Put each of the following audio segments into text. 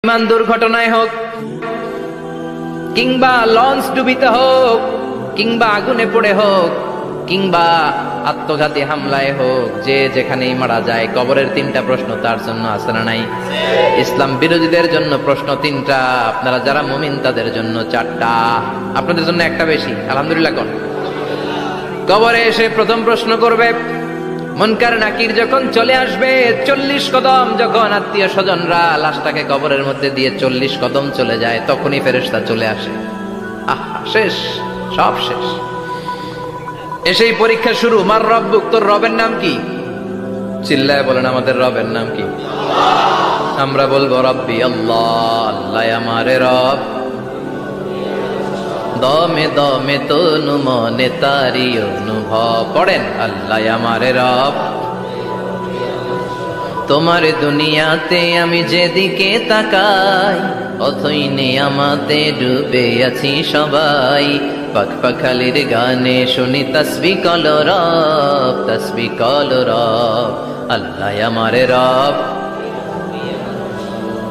বিমান দুর্ঘটনায় হোক কিংবা লঞ্চ ডুবিতে হোক কিংবা আগুনে পড়ে হোক কিংবা আত্মঘাতী হামলায় হোক, যে যেখানেই মারা যায় কবরের তিনটা প্রশ্ন তার জন্য আছে না নাই? ইসলাম বিরোধীদের জন্য প্রশ্ন তিনটা, আপনারা যারা মুমিন তাদের জন্য চারটা, আপনাদের জন্য একটা বেশি। আলহামদুলিল্লাহ। কোন কবরে এসে প্রথম প্রশ্ন করবে মুনকার নাকির যখন চলে আসবে, 40 কদম যখন আত্মীয় স্বজনরা লাশটাকে কবরের মধ্যে দিয়ে 40 কদম চলে যায়, তখনই ফেরেশতা চলে আসে। শেষ, সব শেষ। এসেই পরীক্ষা শুরু। মার রব্বুক, তোর রবের নাম কি? চিল্লায় বলেন আমাদের রবের নাম কি? আমরা বলবো রব্বি আল্লাহ, আল্লাহ আমারে রব। দমে দমে তনু মনে তারি অনুভব। পড়েন আল্লাহ আমারে রব। তোমার দুনিয়াতে আমি যেদিকে তাকাই, অথই নেয়ামতে ডুবে আছি সবাই। পাখ পাখালির গানে শুনি তসবিহ কল রব, তসবিহ কল রব, আল্লাহ আমারে রব।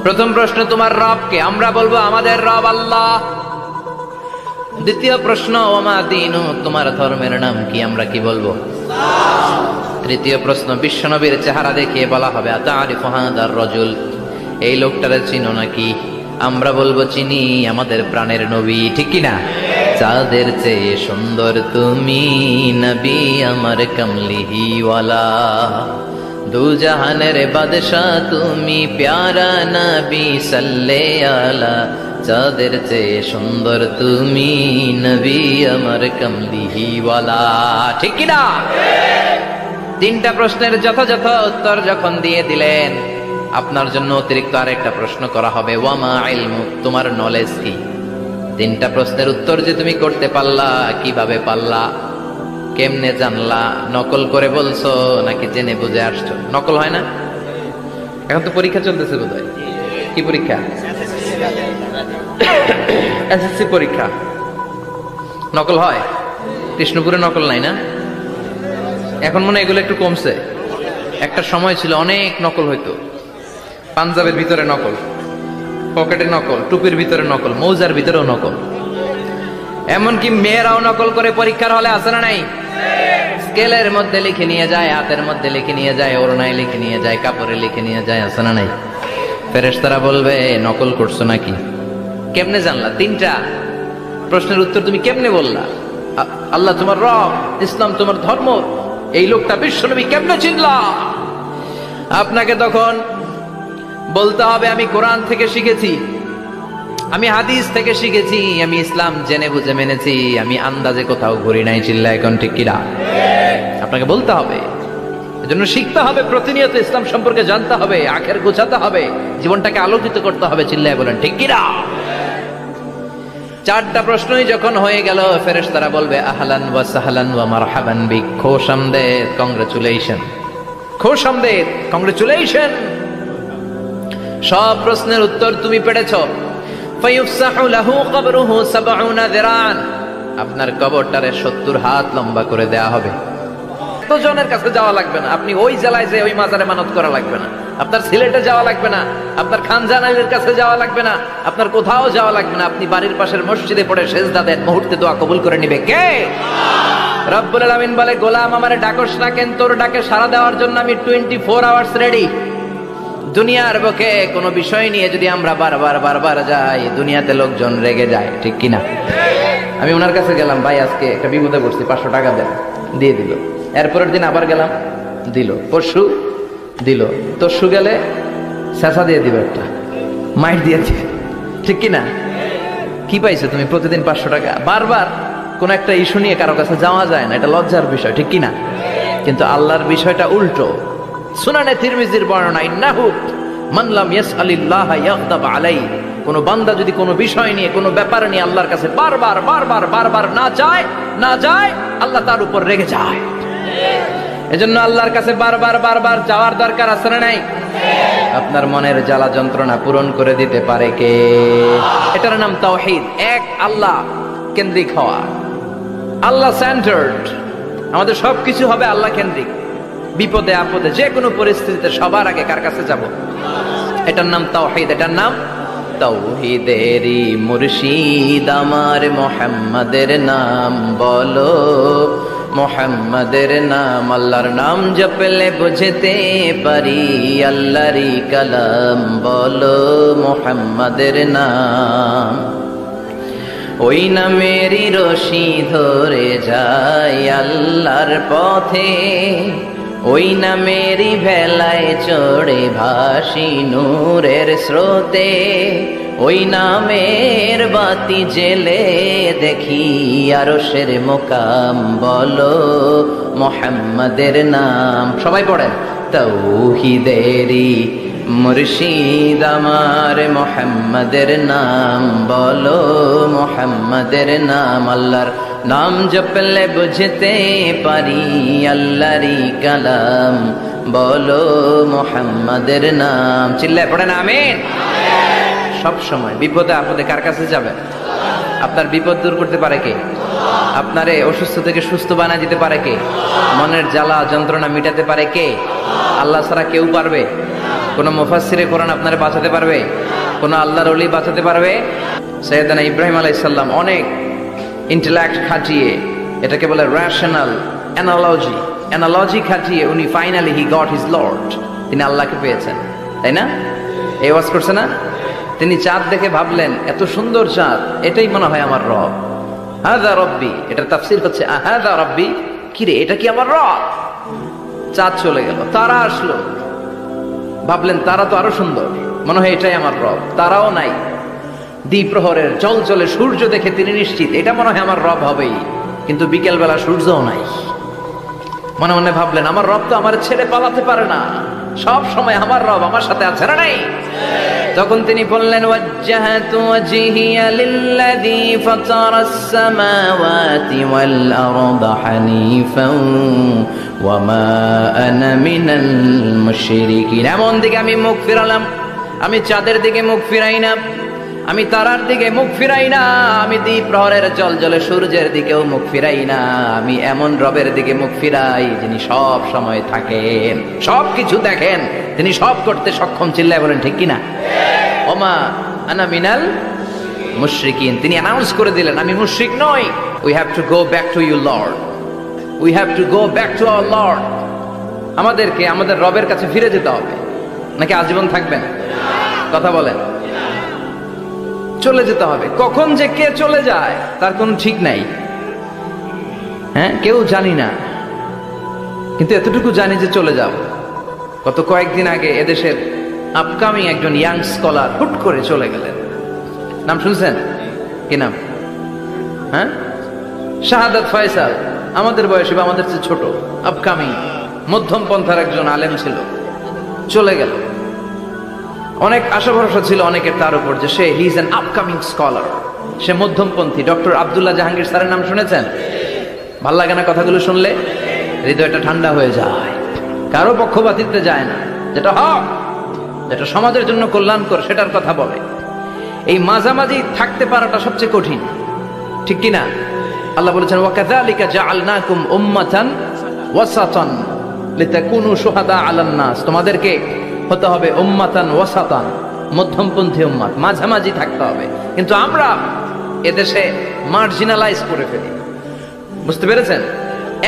প্রথম প্রশ্ন তোমার রবকে, আমরা বলবো আমাদের রব আল্লাহ। দ্বিতীয় প্রশ্ন ওমা দীনু, তোমার ধর্মের নাম কি? আমরা কি বলবো? তৃতীয় প্রশ্ন বিশ্বনবীর চেহারা দেখিয়ে বলা হবে আতারিফু হাদার রাজুল, এই লোকটারে চিনো নাকি? আমরা বলবো চিনি, আমাদের প্রাণের নবী, ঠিক কি না? চাঁদের চেয়ে সুন্দর তুমি নবী আমার কমলিহি ওয়ালা, দু জাহানের বাদশাহ তুমি প্যারা নবী সাল্লে আলা, চাঁদের চেয়ে সুন্দর তুমি নবী আমার কমলিহি ওয়ালা, ঠিক কি না? তিনটা প্রশ্নের যথাযথ উত্তর যখন দিয়ে দিলেন, আপনার জন্য অতিরিক্ত আরেকটা প্রশ্ন করা হবে, ওয়ামা ইলমু, তোমার নলেজ কি? তিনটা প্রশ্নের উত্তর যে তুমি করতে পারলা, কিভাবে পারলা, কেমনে জানলা? নকল করে বলছো নাকি জেনে বুঝে আসছো? নকল হয় না? এখন তো পরীক্ষা চলতেছে বোধহয়। কি পরীক্ষা? এসএসসি পরীক্ষা। নকল হয়? কৃষ্ণপুরে নকল নাই না? এখন মনে হয় এগুলো একটু কমছে। একটা সময় ছিল অনেক নকল হইতো। পাঞ্জাবের ভিতরে নকল, পকেটে নকল, টুপির ভিতরে নকল, মৌজার ভিতরেও নকল। এমনকি মেয়েরাও নকল করে পরীক্ষার হলে আছে না নাই? স্কেলের মধ্যে লিখে নিয়ে যায়, হাতের মধ্যে লিখে নিয়ে যায়, ওড়নায় লিখে নিয়ে যায়, কাপড়ে লিখে নিয়ে যায়, আছে না নাই? ফেরেশতারা বলবে নকল করছো নাকি? কেমনে জানলা? তিনটা প্রশ্নের উত্তর তুমি কেমনে বললা? আল্লাহ তোমার রব, ইসলাম তোমার ধর্ম, এই লোকটা বিশ্বনবী, কেমনে চিনলা? আপনাকে তখন বলতে হবে আমি কোরআন থেকে শিখেছি, আমি হাদিস থেকে শিখেছি, আমি ইসলাম জেনে বুঝে মেনেছি, আমি আন্দাজে কোথাও ঘুরি নাই। চিল্লা এখন ঠিক কিনা? আপনাকে বলতে হবে। এজন্য শিখতে হবে, প্রতিনিয়ত ইসলাম সম্পর্কে জানতে হবে, আখের গোছাতে হবে, জীবনটাকে আলোকিত করতে হবে। চিল্লায় বলেন ঠিক কিনা? চারটা প্রশ্নই যখন হয়ে গেল, ফেরেশতারা বলবে আহলান ওয়া সাহলান ওয়া মারহাবান বিক, খোশামদেদ, কংগ্রেচুলেশন, খোশামদেদ, কংগ্রেচুলেশন, সব প্রশ্নের উত্তর তুমি পেরেছো। ফায়ুফসাহু লাহু কবরুহু 70 যিরান, আপনার কবরটারে 70 হাত লম্বা করে দেয়া হবে। তো জনের কাছে যাওয়া লাগবে না, আপনি ওই জেলায় যে ওই মাজারে মানত করা লাগবে না, আপনার সিলেটে যাওয়া লাগবে না, আপনার খানজানাইলের কাছে যাওয়া লাগবে না, আপনার কোথাও যাওয়া লাগবে না। আপনি বাড়ির পাশের মসজিদে পড়ে সেজদা দেন, মুহূর্তে দোয়া কবুল করে নিবে কে? রব্বুল আলামিন বলে গোলাম আমারে ডাকস না কেন? তোর ডাকে সাড়া দেওয়ার জন্য আমি 24 আওয়ার্স রেডি। দুনিয়ার বুকে কোনো বিষয় নিয়ে যদি আমরা বারবার যাই, দুনিয়াতে লোকজন রেগে যায়, ঠিক কিনা? আমি ওনার কাছে গেলাম, ভাই আজকে একটা বিপদে পড়ছি, 500 টাকা দেন, দিয়ে দিল। এরপরের দিন আবার গেলাম, দিল। পরশু দিল, তরশু গেলে শেষা দিয়ে দিবে, একটা মাইট দিয়ে দিবে, ঠিক কিনা? কি পাইছো তুমি? প্রতিদিন 500 টাকা। বারবার কোন একটা ইস্যু নিয়ে কারো কাছে যাওয়া যায় না, এটা লজ্জার বিষয়, ঠিক কিনা? কিন্তু আল্লাহর বিষয়টা উল্টো। সুনানে তিরমিজির বর্ণনা, ইন্নাহু মান লাম ইয়াসআলিল্লাহ ইয়াগদাব আলাইহি, কোন বান্দা যদি কোনো বিষয় নিয়ে, কোনো ব্যাপার নিয়ে আল্লাহর কাছে বারবার না যায়, আল্লাহ তার উপর রেগে যায়। এজন্য আল্লাহর কাছে বারবার যাওয়ার দরকার আছে না নাই? আপনার মনের জ্বালা যন্ত্রণা পূরণ করে দিতে পারে কে? এটার নাম তাওহীদ। এক আল্লাহ কেন্দ্রিক হওয়া, আল্লাহ সেন্টার্ড। আমাদের সবকিছু হবে আল্লাহ কেন্দ্রিক। বিপদে আপদে যে কোনো পরিস্থিতিতে সবার আগে কার কাছে যাব? এটার নাম তাওহীদ, এটার নাম তৌহিদেরই মুর্শিদ আমার মোহাম্মদের নাম বলো, মোহাম্মদের নাম। আল্লাহর নাম জপলে বুঝতে পারি আল্লাহরই কালাম বলো, মোহাম্মদের নাম। ওই নামেরই রশি ধরে যায় আল্লাহর পথে, ওই নামেরই ভেলায় চড়ে ভাসি নূরের স্রোতে, ওই নামের বাতি জেলে দেখি আরশের মোকাম বলো, মোহাম্মদের নাম। সবাই পড়েন, তৌহিদেরই মুর্শিদ আমার মোহাম্মদের নাম বলো, মোহাম্মদের নাম। আল্লাহর নাম জপলে বুঝতে পারি আল্লাহরই কালাম বলো, মোহাম্মদের নাম। চিল্লায় পড়েন আমিন। সব সময় বিপদে আপদে কার কাছে যাবেন? আপনার বিপদ দূর করতে পারে কে? আপনারে অসুস্থ থেকে সুস্থ বানায় দিতে পারে কে? মনের জ্বালা যন্ত্রণা মিটাতে পারে কে? আল্লাহ ছাড়া কেউ পারবে? কোন মুফাসসিরে কোরআন আপনারে বাঁচাতে পারবে? কোন আল্লাহর ওলি বাঁচাতে পারবে? সাইয়েদনা ইব্রাহিম আলাইহিস সালাম অনেক ইন্টেলেক্ট খাটিয়ে, এটাকে বলে রেশনাল অ্যানালজি খাটিয়ে উনি finally he got his Lord, তিনি আল্লাহকে পেয়েছেন, তাই না? এই ওয়াজ করছে না? তিনি চাঁদ দেখে ভাবলেন এত সুন্দর চাঁদ, এটাই মনে হয় আমার রব। হাযা রব্বি, এটার তাফসীর হচ্ছে হাযা রব্বি, কি রে এটা কি আমার রব? চাঁদ চলে গেল, তারা আসলো, ভাবলেন তারা তো আরো সুন্দর, মনে হয় এটাই আমার রব। তারাও নাই, দ্বিপ্রহরের জলজলে সূর্য দেখে তিনি নিশ্চিত এটা মনে হয় আমার রব হবেই, কিন্তু বিকেল বেলা সূর্যও নাই। মনে মনে ভাবলেন আমার রব তো আমার ছেড়ে পালাতে পারে না, সব সময় আমার রব আমার সাথে আছে না নাই? তখন তিনি বললেন ওয়াজ্জাহাতু ওয়াজহিয়া লিল্লাযী ফাতারাস সামাওয়াতি ওয়াল আরদা হানিফান ওয়া মা আনা মিনাল মুশরিকিন। এমন দিকে আমি মুখ ফিরালাম, আমি চাঁদের দিকে মুখ ফিরাই না, আমি তারার দিকে মুখ ফিরাই না, আমি দ্বিপ্রহরের জলজলে সূর্যের দিকেও মুখ ফিরাই না, আমি এমন রবের দিকে মুখ ফিরাই যিনি সব সময় থাকেন, সব কিছু দেখেন, তিনি সব করতে সক্ষম। চিল্লায় বলেন ঠিক কিনা? ওমা আনা মিনাল মুশরিকিন, তিনি অ্যানাউন্স করে দিলেন আমি মুশরিক নই। We have to go back to you Lord, we have to go back to our Lord. আমাদেরকে আমাদের রবের কাছে ফিরে যেতে হবে, নাকি আজীবন থাকবেন? কথা বলেন। চলে যেতে হবে। কখন যে কে চলে যায় তার কোনো ঠিক নাই, হ্যাঁ, কেউ জানি না, কিন্তু এতটুকু জানি যে চলে যাব। গত কয়েকদিন আগে এদেশের আপকামিং একজন ইয়াং স্কলার হুট করে চলে গেলেন। নাম শুনছেন? কি নাম? হ্যাঁ, শাহাদাত ফয়সাল। আমাদের বয়সে বা আমাদের চেয়ে ছোট, আপকামিং মধ্যম পন্থার একজন আলেম ছিল, চলে গেল। অনেক আশা ভরসা ছিল অনেকের তার উপর যে সে he is an upcoming scholar, সে মধ্যমপন্থী। ডক্টর আব্দুল্লাহ জাহাঙ্গীর স্যারের নাম শুনেছেন? ভাল লাগে না কথাগুলো শুনলে? হৃদয়টা ঠান্ডা হয়ে যায়, কারো পক্ষপাতিত্বে যায় না, যেটা হক, যেটা সমাজের জন্য কল্যাণকর সেটার কথা বলে। এই মাঝামাঝি থাকতে পারাটা সবচেয়ে কঠিন, ঠিক কিনা? আল্লাহ বলেছেন ওয়াকাযালিকা জাআলনাকুম উম্মাতান ওয়াসাতান লিতাকুনু শুহাদা আলান নাস, তোমাদেরকে হতে হবে উম্মাতান ওয়াসাতান, মধ্যমপন্থী উম্মাত, মাঝামাঝি থাকতে হবে। কিন্তু আমরা এদেশে মার্জিনালাইজ করে ফেলি, বুঝতে পেরেছেন?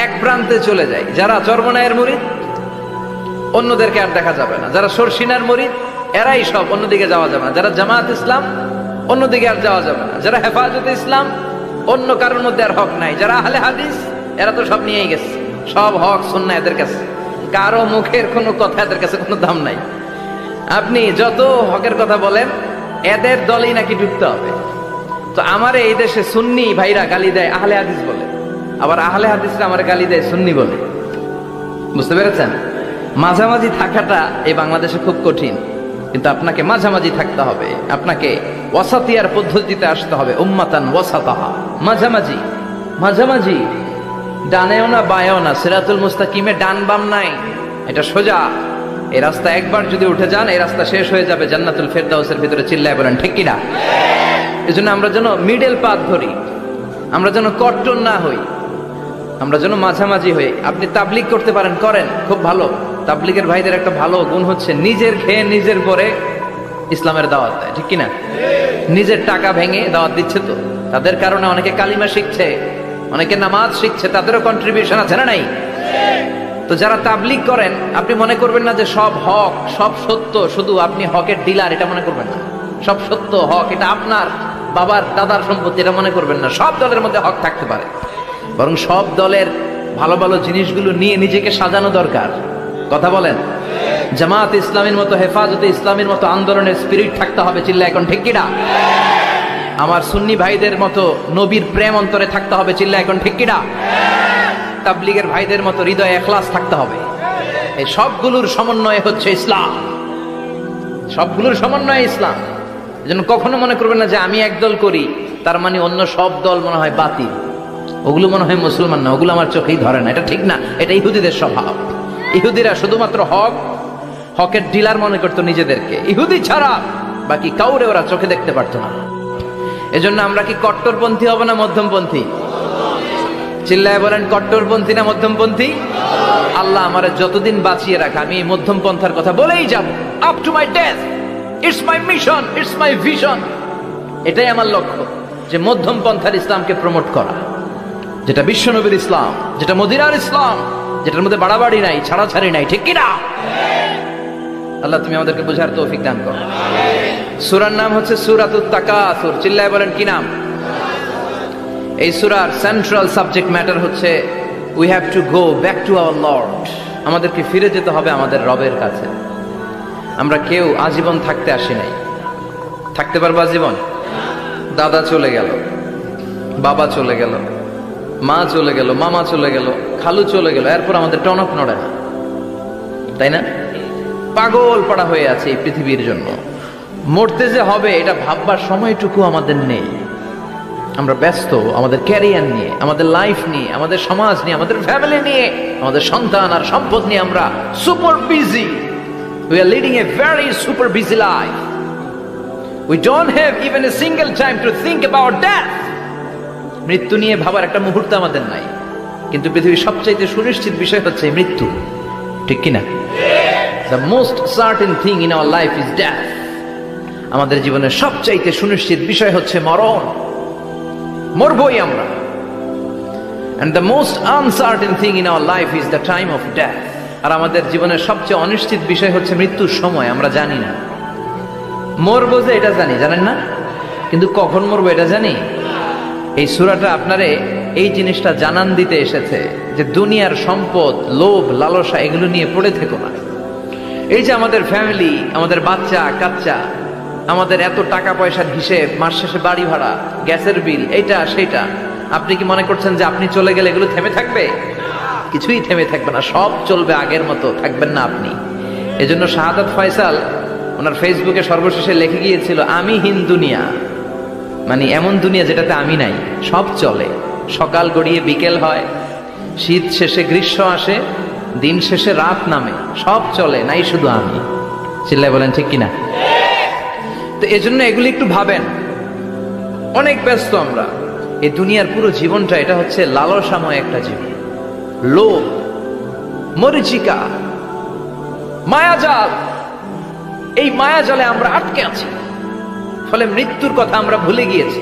এক প্রান্তে চলে যাই, যারা চরমনায়ের মুরিদ অন্যদেরকে আর দেখা যাবে না, যারা শর্ষিনার মুরিদ এরাই সব, অন্যদিকে যাওয়া যাবে না, যারা জামাত ইসলাম অন্যদিকে আর যাওয়া যাবে না, যারা হেফাজতে ইসলাম অন্য কারোর মধ্যে আর হক নাই, যারা আহলে হাদিস এরা তো সব নিয়েই গেছে, সব হক সুন্নাহ এদের কাছে, কারো মুখের কোনো কথা এদের কাছে কোনো দাম নাই। আপনি যত হকের কথা বলেন এদের দলেই নাকি ঢুকতে হবে। তো আমার এই দেশে সুন্নি ভাইরা গালি দেয় আহলে হাদিস বলে, আবার আহলে হাদিসরা আমার গালি দেয় সুন্নি বলে, বুঝতে পেরেছেন? মাঝামাঝি থাকাটা এই বাংলাদেশে খুব কঠিন, কিন্তু আপনাকে মাঝামাঝি থাকতে হবে, আপনাকে ওয়াসাতিয়ার পদ্ধতিতে আসতে হবে। উম্মাতান ওয়াসাতাহা, মাঝামাঝি, মাঝামাঝি, ডানেও না বায়েও না, সিরাতুল মুস্তাকিমে ডান বাম নাই, এটা সোজা। এই রাস্তা একবার যদি উঠে যান এই রাস্তা শেষ হয়ে যাবে জান্নাতুল ফেরদাউসের ভিতরে। চিল্লায় বলেন ঠিক কিনা? এজন্য আমরা যেন মিডল পাথ ধরি, আমরা যেন কট্টর না হই, আমরা যেন মাঝামাঝি হই। আপনি তাবলিগ করতে পারেন, করেন, খুব ভালো। তাবলিগের ভাইদের একটা ভালো গুণ হচ্ছে নিজের খেয়ে নিজের পরে ইসলামের দাওয়াত দেয়, ঠিক কিনা? নিজের টাকা ভেঙে দাওয়াত দিচ্ছে তো, তাদের কারণে অনেকে কালিমা শিখছে, অনেকে নামাজ শিখছে, তাদেরও কন্ট্রিবিউশন আছে না নাই? তো যারা তাবলীগ করেন, আপনি মনে করবেন না যে সব হক সব সত্য, শুধু আপনি হকের ডিলার এটা মনে করবেন না। সব সত্য হক এটা আপনার বাবার দাদার সম্পত্তি এটা মনে করবেন না। সব দলের মধ্যে হক থাকতে পারে, বরং সব দলের ভালো ভালো জিনিসগুলো নিয়ে নিজেকে সাজানো দরকার। কথা বলেন? জামাত ইসলামের মতো, হেফাজতে ইসলামের মতো আন্দোলনের স্পিরিট থাকতে হবে। চিল্লা এখন ঠিক কিনা? আমার সুন্নি ভাইদের মতো নবীর প্রেম অন্তরে থাকতে হবে। চিল্লা এখন ঠিক কিনা? তাবলীগের ভাইদের মতো হৃদয়ে ইখলাস থাকতে হবে। এই সবগুলোর সমন্বয় হচ্ছে ইসলাম, সবগুলোর সমন্বয় ইসলাম। এজন্য কখনো মনে করবেন না যে আমি একদল করি তার মানে অন্য সব দল মনে হয় বাতিল, ওগুলো মনে হয় মুসলমান না, ওগুলো আমার চোখেই ধরে না। এটা ঠিক না, এটা ইহুদিদের স্বভাব। ইহুদিরা শুধুমাত্র হকের ডিলার মনে করতো নিজেদেরকে, ইহুদি ছাড়া বাকি কাউরে ওরা চোখে দেখতে পারতো না। এজন্য আমরা কি কট্টরপন্থী হব না মধ্যমপন্থী? চিল্লায় বলেন, কট্টরপন্থী না মধ্যমপন্থী? আল্লাহ আমারে যতদিন বাঁচিয়ে রাখা আমি এই মধ্যম পন্থার কথা বলেই যাব, up to my death. It's my mission, it's my vision. এটাই আমার লক্ষ্য, যে মধ্যম পন্থার ইসলামকে প্রমোট করা, যেটা বিশ্বনবীর ইসলাম, যেটা মদিনার ইসলাম, যেটার মধ্যে বাড়াবাড়ি নাই, ছাড়াছাড়ি নাই, ঠিক কিনা? আল্লাহ তুমি আমাদেরকে বোঝার তৌফিক দান করো। সূরার নাম হচ্ছে সূরাতুত তাকাসুর। চিল্লায় বলেন কি নাম? এই সূরার সেন্ট্রাল সাবজেক্ট ম্যাটার হচ্ছে we have to go back to our Lord. আমাদেরকে ফিরে যেতে হবে আমাদের রবের কাছে। আমরা কেউ আজীবন থাকতে আসি নাই। থাকতে পারবো আজীবন? দাদা চলে গেল, বাবা চলে গেল, মা চলে গেল, মামা চলে গেল, খালু চলে গেল, এরপর আমাদের টনক নড়ে না, তাই না? পাগল পাড়া হয়ে আছে এই পৃথিবীর জন্য। মরতে যে হবে এটা ভাববার সময়টুকু আমাদের নেই। আমরা ব্যস্ত আমাদের ক্যারিয়ার নিয়ে, আমাদের লাইফ নিয়ে, আমাদের সমাজ নিয়ে, আমাদের ফ্যামিলি নিয়ে, আমাদের সন্তান আর সম্পদ নিয়ে আমরা super busy. We are leading a very super busy life. We don't have even a single time to think about death. মৃত্যু নিয়ে ভাবার একটা মুহূর্ত আমাদের নাই। কিন্তু পৃথিবীর সবচাইতে সুনিশ্চিত বিষয় হচ্ছে মৃত্যু, ঠিক কিনা? The most certain thing in our life is death. আমাদের জীবনের সবচাইতে সুনিশ্চিত বিষয় হচ্ছে মরণ, মরবই আমরা। And the most uncertain thing in our life is the time of death. আর আমাদের জীবনের সবচেয়ে অনিশ্চিত বিষয় হচ্ছে মৃত্যুর সময়। আমরা জানি না। মরবো যে এটা জানি, জানেন না? কিন্তু কখন মরবো এটা জানি? এই সূরাটা আপনারে এই জিনিসটা জানান দিতে এসেছে যে দুনিয়ার সম্পদ, লোভ, লালসা এগুলো নিয়ে পড়ে থেকো না। এই যে আমাদের ফ্যামিলি, আমাদের বাচ্চা কাচ্চা, আমাদের এত টাকা পয়সার হিসেব, মাস শেষে বাড়ি ভাড়া, গ্যাসের বিল, এইটা সেটা, আপনি কি মনে করছেন যে আপনি চলে গেলে এগুলো থেমে থাকবে? কিছুই থেমে থাকবে না, সব চলবে আগের মতো, থাকবেন না আপনি। এজন্য শাহাদাত ফয়সাল ওনার ফেসবুকে সর্বশেষে লিখে গিয়েছিল, আমি হীন দুনিয়া, মানে এমন দুনিয়া যেটাতে আমি নাই। সব চলে, সকাল গড়িয়ে বিকেল হয়, শীত শেষে গ্রীষ্ম আসে, দিন শেষে রাত নামে, সব চলে, নাই শুধু আমি। চিল্লায় বলেন ঠিক কিনা? তো এজন্য এগুলি একটু ভাবেন। অনেক ব্যস্ত আমরা। এই দুনিয়ার পুরো জীবনটা এটা হচ্ছে লালসাময় একটা জীবন, লোভ, মরিচিকা, মায়াজাল। এই মায়াজালে আমরা আটকে আছি, ফলে মৃত্যুর কথা আমরা ভুলে গিয়েছি।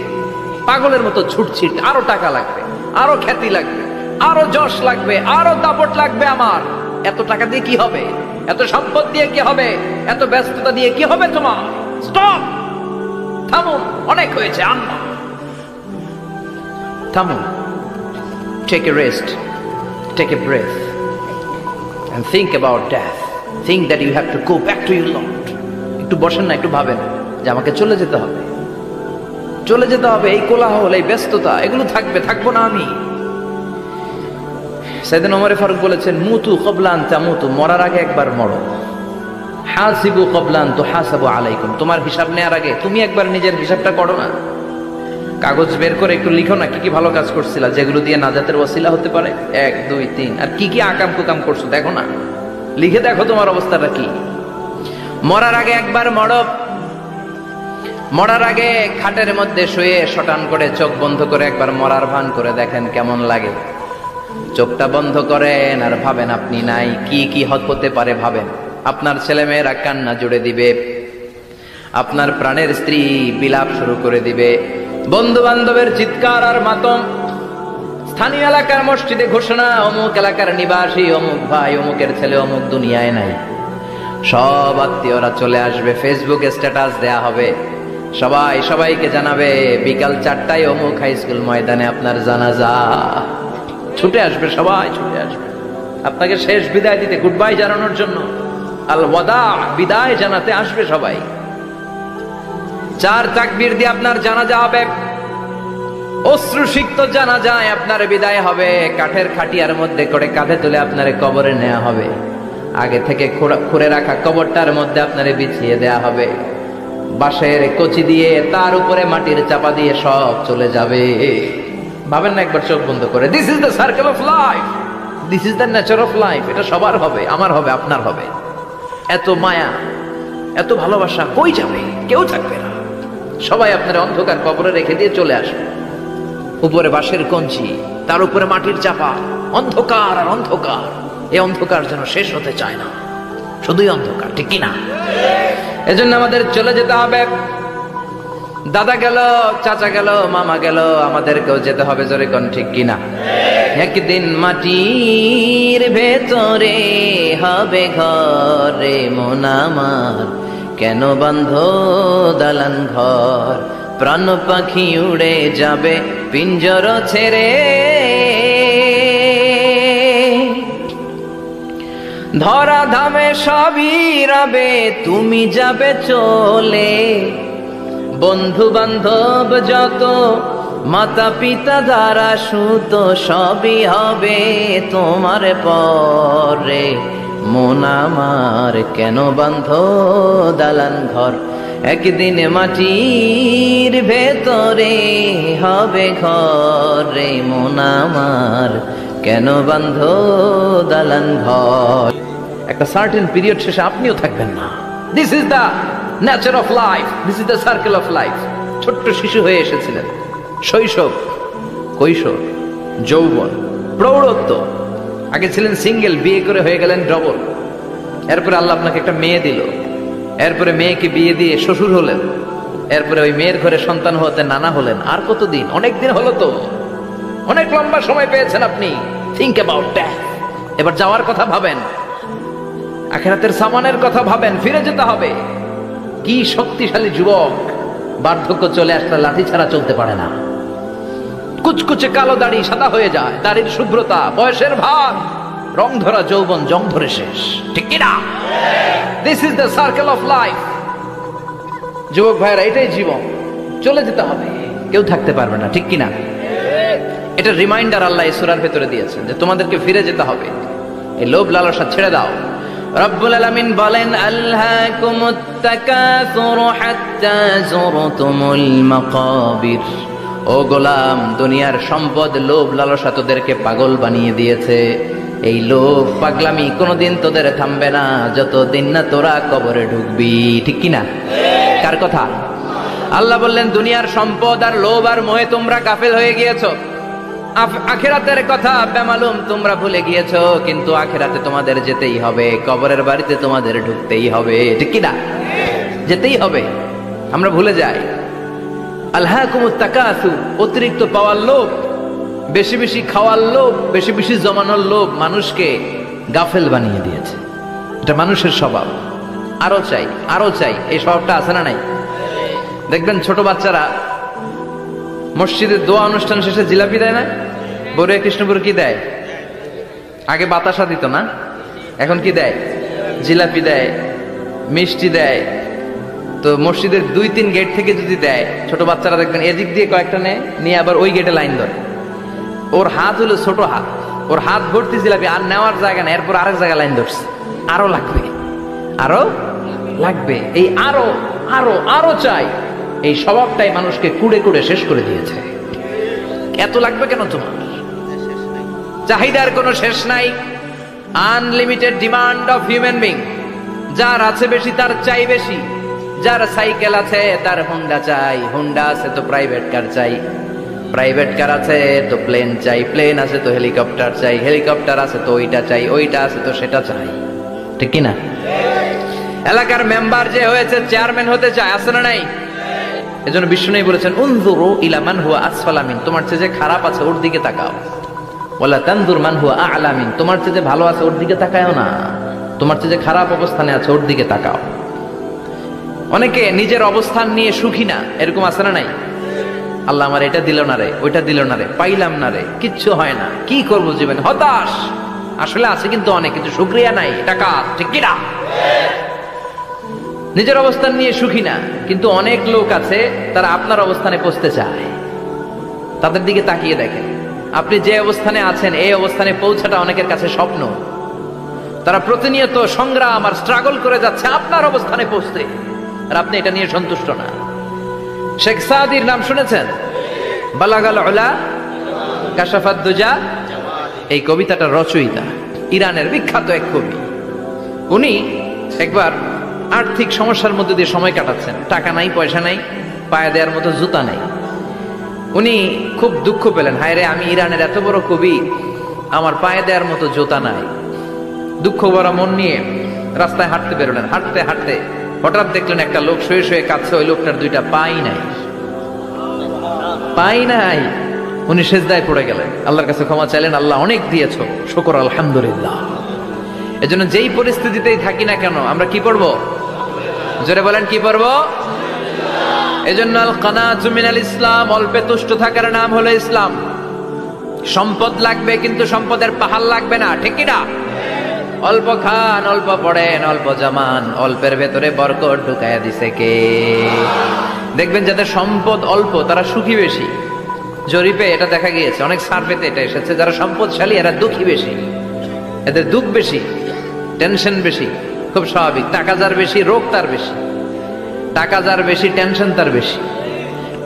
পাগলের মতো ছুটছি, আরো টাকা লাগবে, আরো খ্যাতি লাগবে, আরো যশ লাগবে, আরো দাপট লাগবে। আমার এত টাকা দিয়ে কি হবে? এত সম্পদ দিয়ে কি হবে? এত ব্যস্ততা দিয়ে কি হবে তোমার? স্টপ, থামুন, অনেক হয়েছে, আন্না, থামুন। Take a rest, take a breath and think about death. Think that you have to go back to your Lord. একটু বসেন না, একটু ভাবেন যে আমাকে চলে যেতে হবে, চলে যেতে হবে। এই কোলাহল, এই ব্যস্ততা এগুলো থাকবে, থাকবো না আমি। সাইয়েদনা ওমর ফারুক বলেছেন, মুতু ক্বাবলা আন তামুতু, মরার আগে একবার মরো। হাসিবু ক্বাবলা আন তুহাসাবু আলাইকুম, তোমার হিসাব নেওয়ার আগে তুমি একবার নিজের হিসাবটা করো না। কাগজ বের করে একটু লিখো না কি কি ভালো কাজ করছিলা, যেগুলো দিয়ে নাজাতের ওসিলা হতে পারে, 1 2 3, আর কি কি আকাম কুকাম করছো দেখো না, লিখে দেখো তোমার অবস্থাটা কি। মরার আগে একবার মরো। মরার আগে খাটের মধ্যে শুয়ে শটান করে চোখ বন্ধ করে একবার মরার ভান করে দেখেন কেমন লাগে। চোখটা বন্ধ করেন আর ভাবেন আপনি নাই, কি কি হতে পারে ভাবেন। আপনার ছেলে মেয়েরা কান্না জুড়ে দিবে, আপনার প্রাণের স্ত্রী বিলাপ শুরু করে দিবে, বন্ধু বান্ধবের চিৎকার আর মাতম, স্থানীয় এলাকার মসজিদে ঘোষণা, অমুক এলাকার নিবাসী অমুক ভাই অমুকের ছেলে অমুক দুনিয়ায় নাই। সব আত্মীয়রা চলে আসবে, ফেসবুকে স্ট্যাটাস দেয়া হবে, সবাই সবাইকে জানাবে বিকাল 4টায় অমুক হাই স্কুল ময়দানে আপনার জানাজা। ছুটে আসবে, সবাই ছুটে আসবে আপনাকে শেষ বিদায় দিতে, গুড বাই জানানোর জন্য, আল ওয়াদা, বিদায় জানাতে আসবে সবাই। 4 তাকবীর দিয়ে আপনার জানাজা হবে, অশ্রুসিক্ত জানাজায় আপনার বিদায় হবে। কাঠের খাটিয়ার মধ্যে করে কাঁধে তুলে আপনারে কবরে নেওয়া হবে, আগে থেকে খুঁড়ে রাখা কবরটার মধ্যে আপনারে বিছিয়ে দেয়া হবে, বাঁশের কচি দিয়ে তার উপরে মাটির চাপা দিয়ে সব চলে যাবে। ভাবেন না একবার চোখ বন্ধ করে, this is the circle of life, this is the nature of life. এটা সবার হবে, আমার হবে, আপনার হবে। এত মায়া, এত ভালোবাসা কই যাবে? কেউ থাকবে না, সবাই আপনার অন্ধকার কবরে রেখে দিয়ে চলে আসবে। উপরে বাঁশের কঞ্চি, তার উপরে মাটির চাপা, অন্ধকার আর অন্ধকার। এই অন্ধকার যেন শেষ হতে চায় না, শুধুই অন্ধকার, ঠিক কিনা? এজন্য আমাদের চলে যেতে হবে। দাদা গেল, চাচা গেল, মামা গেল, আমাদেরকেও যেতে হবে, জোরে কোন ঠিক কিনা? একদিন মাটির ভেতরে হবে ঘরে মন আমার, কেন বান্ধ দালান ঘর, প্রাণ পাখি উড়ে যাবে পিঞ্জর ছেড়ে, ধরা ধামে সবই রবে তুমি যাবে চলে, বন্ধু বান্ধব যত মাতা পিতা দ্বারা সুত সবই হবে তোমার পরে, মন আমার কেন বান্ধ দালান ঘর, একদিন মাটির ভেতরে হবে ঘরে মন আমার, কেন বান্ধ দালান ঘর। একটা সার্টেন পিরিয়ড শেষে আপনিও থাকবেন না। This is the nature of life, this is the circle of life. ছোট্ট শিশু হয়ে এসেছিলেন, শৈশব, কৈশোর, যৌবন, প্রৌঢ়ত্ব, আগে ছিলেন সিঙ্গেল, বিয়ে করে হয়ে গেলেন ডবল, এরপরে আল্লাহ আপনাকে একটা মেয়ে দিল, এরপরে মেয়েকে বিয়ে দিয়ে শ্বশুর হলেন, এরপরে ওই মেয়ের ঘরে সন্তান হতে নানা হলেন। আর কতদিন? অনেক দিন হলো তো, অনেক লম্বা সময় পেয়েছেন আপনি। Think about that. এবার যাওয়ার কথা ভাবেন, আখিরাতের সামানের কথা ভাবেন, ফিরে যেতে হবে। কি শক্তিশালী যুবক, বার্ধক্য চলে আসলে লাঠি ছাড়া চলতে পারে না। কুচকুচে কালো দাড়ি সাদা হয়ে যায়, দাড়ির শুভ্রতা, বয়সের ভার, রং ধরা যৌবন জং ধরে শেষ, ঠিক কিনা? This is the circle of life. যুবক ভাইরা, এটাই জীবন, চলে যেতে হবে, কেউ থাকতে পারবে না, ঠিক কিনা? এটা রিমাইন্ডার আল্লাহ এই সূরার ভেতরে দিয়েছেন যে তোমাদেরকে ফিরে যেতে হবে, এই লোভ লালসা ছেড়ে দাও। রব্বুল আলামিন বলেন, আলহাকুমুত তাকাসুরু হাত্তা যুরতুমুল মাকাবির। ও গোলাম, দুনিয়ার সম্পদ, লোভ লালসা তোদেরকে পাগল বানিয়ে দিয়েছে। এই লোভ পাগলামি কোনোদিন তোদের থামবে না যতদিন না তোরা কবরে ঢুকবি, ঠিক কিনা? কার কথা? আল্লাহ বললেন, দুনিয়ার সম্পদ আর লোভ আর মোহে তোমরা গাফেল হয়ে গিয়েছো। আখিরাতের কথা বেমালুম তোমরা ভুলে গিয়েছো, কিন্তু আখিরাতে তোমাদের যেতেই হবে, কবরের বাড়িতে তোমাদের ঢুকতেই হবে, ঠিক কিনা? যেতেই হবে, আমরা ভুলে যাই। আলহাকুমুত তাকাসুর, অতিরিক্ত পাওয়ার লোভ, বেশি বেশি খাওয়ার লোভ, বেশি বেশি জমানোর লোভ মানুষকে গাফেল বানিয়ে দিয়েছে। এটা মানুষের স্বভাব, আরো চাই আরো চাই, এই স্বভাবটা আছে না নাই? দেখবেন ছোট বাচ্চারা মসজিদের দোয়া অনুষ্ঠান শেষে জিলাপি দেয় না? বড়ুয়া কৃষ্ণপুর কি দেয়? আগে বাতাসা দিত না, এখন কি দেয়? জিলাপি দেয়, মিষ্টি দেয়। তো মসজিদের 2-3 গেট থেকে যদি দেয়, ছোট বাচ্চারা দেখবেন এদিক দিয়ে কয়েকটা নিয়ে আবার ওই গেটে লাইন ধরে। ওর হাত হলো ছোট হাত, ওর হাত ভর্তি জিলাপি, আর নেওয়ার জায়গা না, এরপর আরেক জায়গায় লাইন ধরছে, আরো লাগবে, আরো লাগবে, এই আরো আরো আরো চাই। এই স্বভাবটাই মানুষকে কুড়ে কুড়ে শেষ করে দিয়েছে। এত লাগবে কেন তোমার? চাহিদার কোনো শেষ নাই। Unlimited demand of human being. যার আছে বেশি তার চাই বেশি। যার সাইকেল আছে তার হুন্ডা চাই, হুন্ডা আছে তো প্রাইভেট কার চাই, প্রাইভেট কার আছে তো প্লেন চাই, প্লেন আছে তো হেলিকপ্টার চাই, হেলিকপ্টার আছে তো ওইটা চাই, ওইটা আছে তো সেটা চাই, ঠিক কিনা? এলাকার মেম্বার যে হয়েছে চেয়ারম্যান হতে চায়, আছে না নাই? এজন্য বিষ্ণু বলেছেন উনজুরু ইলা মান হুয়া আসফালা মিন, তোমার চেয়ে যে খারাপ আছে ওর দিকে তাকাও। ওয়ালা তানজুর মান হুয়া আ'লা মিন, তোমার চেয়ে যে ভালো আছে ওর দিকে তাকায়ও না, তোমার চেয়ে যে খারাপ অবস্থানে আছে ওর দিকে তাকাও। অনেকে নিজের অবস্থান নিয়ে সুখী না, এরকম আছে না নাই? আল্লাহ আমার এটা দিল না রে, ওইটা দিল না রে, পাইলাম না রে, কিচ্ছু হয় না, কি করব জীবনে, হতাশ। আসলে আছে কিন্তু অনেক, কিন্তু শুকরিয়া নাই, টাকা, ঠিক কি না? নিজের অবস্থান নিয়ে সুখী না, কিন্তু অনেক লোক আছে তারা আপনার অবস্থানে পৌঁছতে চায়। তাদের দিকে তাকিয়ে দেখেন, আপনি যে অবস্থানে আছেন এই অবস্থানে পৌঁছাটা অনেকের কাছে স্বপ্ন। তারা প্রতিনিয়ত সংগ্রাম আর স্ট্রাগল করে যাচ্ছে আপনার অবস্থানে পৌঁছতে, আর আপনি এটা নিয়ে সন্তুষ্ট না। শেখ সাদির নাম শুনেছেন? বালাগাল উলা কাশাফাত দুজা, এই কবিতাটা রচয়িতা ইরানের বিখ্যাত এক কবি। উনি একবার আর্থিক সমস্যার মধ্যে দিয়ে সময় কাটাচ্ছেন, টাকা নাই, পয়সা নাই, পায়ে দেওয়ার মতো জুতা নাই। উনি খুব দুঃখ পেলেন, হায় রে, আমি ইরানের এত বড় কবি, আমার পায়ে দেওয়ার মতো জুতা নাই। দুঃখ ভরা মন নিয়ে রাস্তায় হাঁটতে বেরোলেন। হাঁটতে হাঁটতে হঠাৎ দেখলেন একটা লোক শুয়ে শুয়ে কাঁদছে, ওই লোকটার দুইটা পাই নাই, পাই নাই। উনি সেজদায় পড়ে গেলেন, আল্লাহর কাছে ক্ষমা চাইলেন, আল্লাহ অনেক দিয়েছো, শুকর আলহামদুলিল্লাহ। এজন্য যেই পরিস্থিতিতেই থাকি না কেন আমরা কি পড়বো? জোরে বলেন, কি পড়বো? এজন্য আল কানাতু মিনাল ইসলাম, অল্পে তুষ্ট থাকার নাম হলো ইসলাম। সম্পদ লাগবে কিন্তু সম্পদের পাহাড় লাগবে না, ঠিক কি না? অল্প খান, অল্প পড়েন, অল্প জামান, অল্পের ভেতরে বরকত ঢুকায়া দিছে কে? দেখবেন যাদের সম্পদ অল্প তারা সুখী বেশি। জরিপে এটা দেখা গিয়েছে, অনেক সার্ভেতে এটা এসেছে, যারা সম্পদশালী এরা দুঃখী বেশি, এদের দুঃখ বেশি, টেনশন বেশি। খুব স্বাভাবিক, টাকা যার বেশি রোগ তার বেশি, টাকা যার বেশি টেনশন তার বেশি,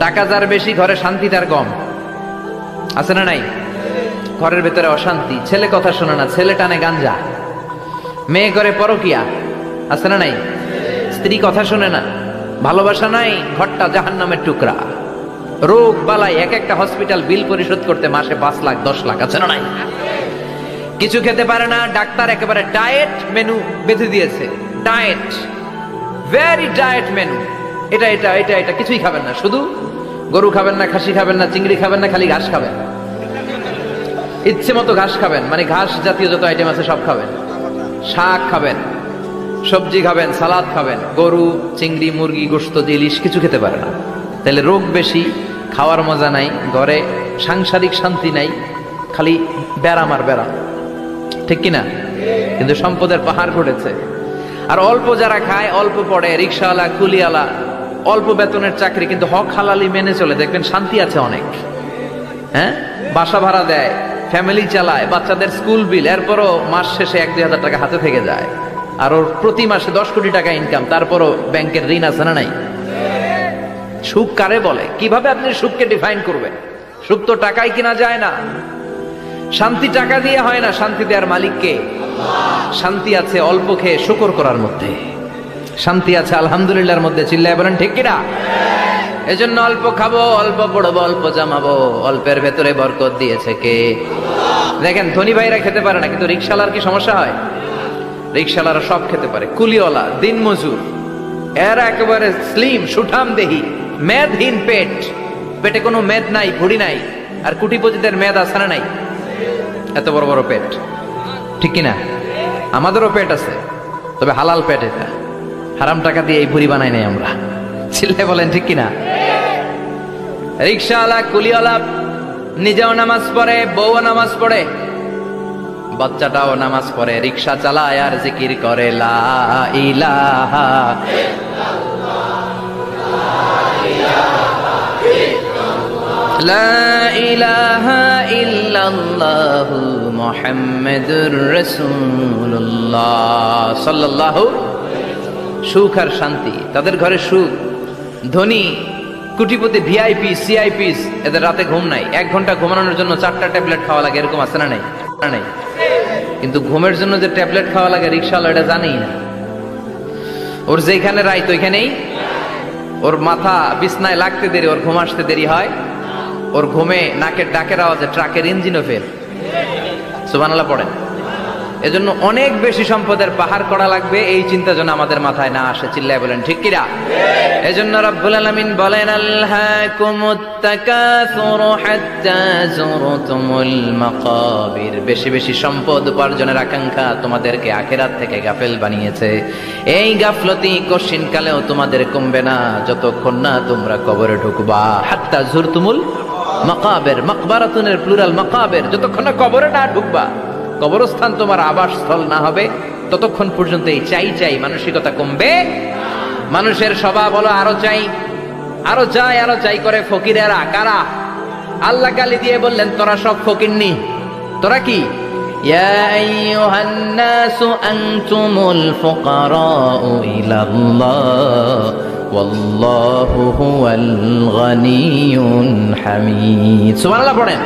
টাকা যার বেশি ঘরে শান্তি তার কম, আছে না নাই? ঘরের ভেতরে অশান্তি, ছেলে কথা শোনে না, ছেলে টানে গাঞ্জা, মেয়ে করে পরকিয়া, আছে না নাই? স্ত্রী কথা শোনে না, ভালোবাসা নাই, ঘরটা জাহান্নামের টুকরা। রোগ বালাই, এক একটা হসপিটাল বিল পরিশোধ করতে মাসে 5 লাখ 10 লাখ, আছে না নাই? কিছু খেতে পারে না, ডাক্তার একেবারে ডায়েট মেনু বেঁধে দিয়েছে, ডায়েট, ভেরি ডায়েট মেনু, এটা এটা এটা এটা কিছুই খাবেন না, শুধু গরু খাবেন না, খাসি খাবেন না, চিংড়ি খাবেন না, খালি ঘাস খাবেন, ইচ্ছে মতো ঘাস খাবেন, মানে ঘাস জাতীয় যত আইটেম আছে সব খাবেন, শাক খাবেন, সবজি খাবেন, সালাদ খাবেন, গরু, চিংড়ি, মুরগি, গোশত, ইলিশ কিছু খেতে পারে না। তাহলে রোগ বেশি, খাওয়ার মজা নাই, ঘরে সাংসারিক শান্তি নাই, খালি ব্যারাম আর ব্যারাম, ঠিক কিনা? কিন্তু সম্পদের পাহাড় ঘটেছে। আর অল্প যারা খায়, অল্প পড়ে, রিক্সাওয়ালা, কুলিওয়ালা, অল্প বেতনের চাকরি, কিন্তু হক হালালি মেনে চলে, দেখবেন শান্তি আছে অনেক। হ্যাঁ, বাসা ভাড়া দেয়, ফ্যামিলি চালায়, বাচ্চাদের স্কুল বিল, এরপরও মাস শেষে 1-2 হাজার টাকা হাতে থেকে যায়। আর ওর প্রতি মাসে 10 কোটি টাকা ইনকাম, তারপরও ব্যাংকের ঋণ আছে না নাই? সুখ কারে বলে? কিভাবে আপনি সুখকে ডিফাইন করবেন? সুখ তো টাকায় কিনা যায় না, শান্তি টাকা দিয়ে হয় না, শান্তি দেওয়ার মালিককে। শান্তি আছে অল্প খেয়ে শুকর করার মধ্যে, শান্তি আছে আলহামদুলিল্লাহর মধ্যে, চিল্লায় বলেন ঠিক কিনা? এজন্য অল্প খাবো, অল্প পড়বো, অল্প জামাবো, অল্পের ভেতরে বরকত দিয়েছে কে? দেখেন ধনী ভাইরা খেতে পারে না, কিন্তু রিক্সাওয়ালার কি সমস্যা হয়? রিক্সাওয়ালারা সব খেতে পারে, কুলিওয়ালা, দিন মজুর, এরা একেবারে স্লিম সুঠাম দেহি, মেদহীন পেট, পেটে কোনো মেদ নাই, ভুড়ি নাই। আর কোটিপতিদের মেদ আছে না নাই? এত বড় বড় পেট, ঠিক কিনা? আমাদেরও পেট আছে, তবে হালাল পেট, এটা হারাম টাকা দিয়ে এই ভুড়ি বানাই নাই আমরা, চিল্লে বলেন ঠিক কিনা? রিক্সাওয়ালা, কুলিওয়ালা নিজেও নামাজ পড়ে, বউও নামাজ পড়ে, বাচ্চাটাও নামাজ পড়ে, রিক্সা চালায় আর জিকির করে লা ইলাহা লা ইলাহা ইল্লাল্লাহু মুহাম্মাদুর রাসূলুল্লাহ সাল্লাল্লাহু। সুখ আর শান্তি, তাদের ঘরে সুখ। ধনী কোটিপতি, ভিআইপি, সিআইপিস, এদের রাতে ঘুম নাই, 1 ঘন্টা ঘুমানোর জন্য 4টা ট্যাবলেট খাওয়া লাগে, এরকম আছে না নাই? নাই। কিন্তু ঘুমের জন্য যে ট্যাবলেট খাওয়া লাগে রিক্সাওয়ালা এটা জানেই না। ওর যেখানে রাইত ওইখানেই, ওর মাথা বিছনায় লাগতে দেরি, ওর ঘুম আসতে দেরি হয়, ওর ঘুমে নাকের ডাকের আওয়াজে ট্রাকের ইঞ্জিনও ফেল। সুবহানাল্লাহ পড়েন। এজন্য অনেক বেশি সম্পদের পাহাড় করা লাগবে, এই চিন্তা যেন আমাদের মাথায় না আসে। চিল্লায় বলেন ঠিক কিনা? এজন্য রব্বুল আলামিন বলেন আল্লাকুমুত তাকাসুরু হাত্তা যুরতুমুল মাকাবির। বেশি বেশি সম্পদ উপার্জনের আকাঙ্ক্ষা তোমাদেরকে আখিরাত থেকে গাফেল বানিয়েছে। এই গাফলতি কশিনকালেও তোমাদের কমবে না যতক্ষণ না তোমরা কবরে ঢুকবা। হাত্তা যুরতুমুল মাকাবির, মাকবারাতুনের প্লুরাল মাকাবির, যতক্ষণ না কবরে না ঢুকবা, কবরস্থান তোমার আবাসস্থল না হবে, ততক্ষণ পর্যন্ত এই চাই চাই মানসিকতা কমবে। মানুষের স্বভাব হলো আরো চাই, আরো চাই, আরো চাই করে ফকিরেরা। কারা? আল্লাহ গালি দিয়ে বললেন তোরা সব ফকিরনি। তোরা কি? ইয়া আইয়ুহান নাসু আনতুমুল ফুকারাউ ইলাল্লাহ ওয়াল্লাহু হুয়াল গানিয়ুল হামিদ। সুবহানাল্লাহ পড়েন।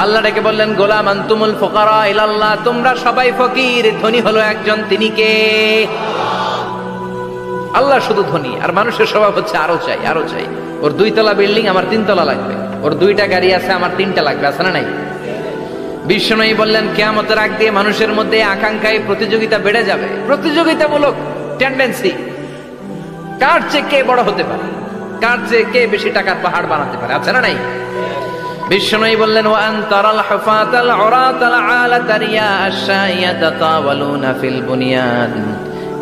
আল্লাহ ডেকে বললেন গোলাম আনতুমুল ফুকারা ইলাল্লাহ, তোমরা সবাই ফকির, ধনী হলো একজন, তিনি কে? আল্লাহ শুধু ধনী, আর মানুষের স্বভাব হচ্ছে আরো চাই, আরো চাই। ওর 2 তলা বিল্ডিং, আমার 3 তলা লাগবে। ওর 2টা গাড়ি আছে, আমার 3টা লাগবে। আছে না নাই? বিশ্বনবী বললেন কিয়ামতের আগ দিয়ে মানুষের মধ্যে আকাঙ্ক্ষায় প্রতিযোগিতা বেড়ে যাবে, প্রতিযোগিতামূলক টেন্ডেন্সি। কার চেয়ে কে বড় হতে পারে, কার চেয়ে কে বেশি টাকার পাহাড় বানাতে পারে। আছে না নাই? বিশ্বনবী বললেন ওয়া আনতারাল হুফাতাল উরাতাল আলাতা রিয়াশাইয়াতা তাওয়ালুনা ফিল বুনিয়ান।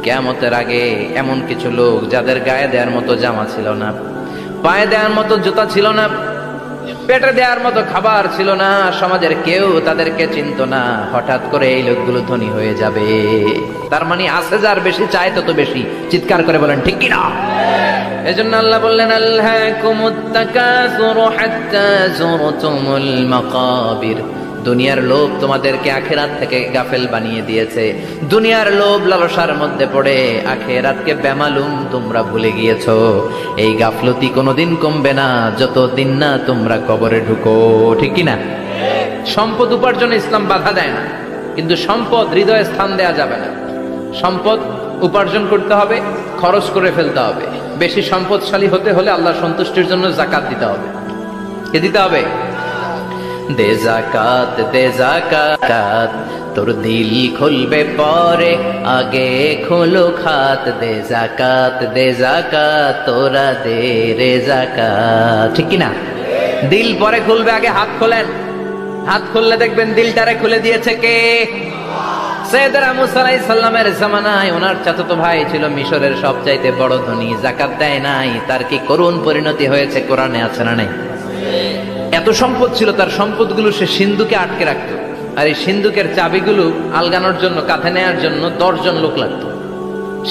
কিয়ামতের আগে এমন কিছু লোক যাদের গায়ে দেওয়ার মতো জামা ছিল না, পায়ে দেওয়ার মতো জুতা ছিল না, পেটে দেওয়ার মতো খাবার ছিল না, সমাজের কেউ তাদেরকে চিনত না। হঠাৎ করে এই লোকগুলো ধনী হয়ে যাবে। তার মানে আছে যার বেশি চায় তত বেশি। চিৎকার করে বলেন ঠিক কিনা? এজন্য আল্লাহ বললেন আল্লাকুমুত তাকাসুরু হাত্তা যুরতুমুল মাকাবির। দুনিয়ার লোভ তোমাদেরকে আখিরাত থেকে গাফেল বানিয়ে দিয়েছে। দুনিয়ার লোভ লালসার মধ্যে পড়ে আখিরাতকে বেমালুম তোমরা ভুলে গিয়েছো। এই গাফলতি কোনোদিন কমবে না যতদিন না তোমরা কবরে ঢুকো। ঠিক কি না? সম্পদ উপার্জনে ইসলাম বাধা দেয় না, কিন্তু সম্পদ হৃদয়ে স্থান দেয়া যাবে না। সম্পদ উপার্জন করতে হবে, খরচ করে ফেলতে হবে। বেশি সম্পদশালী হতে হলে আল্লাহর সন্তুষ্টির জন্য যাকাত দিতে হবে। কে দিতে হবে? দে যাকাত, দে যাকাত, তোর দিল খুলবে পরে, আগে খোলো খাত। দে যাকাত, দে যাকাত, তোরা দে রে যাকাত। ঠিক কিনা? দিল পরে খুলবে, আগে হাত খোলেন। হাত খুললে দেখবেন দিলটারে খুলে দিয়েছে কে? সাইয়েদনা মুসা আলাইহিস সালামের জামানায় ওনার চাচাতো ভাই ছিল মিশরের সবচাইতে বড় ধনী, যাকাত দেয় নাই। তার কি করুণ পরিণতি হয়েছে কোরআনে আছে না নাই? এত সম্পদ ছিল, তার সম্পদগুলো সে সিন্ধুকে আটকে রাখতো। আর এই সিন্ধুকের চাবিগুলো আলগানোর জন্য, কাঁধে নেওয়ার জন্য 10 জন লোক লাগতো।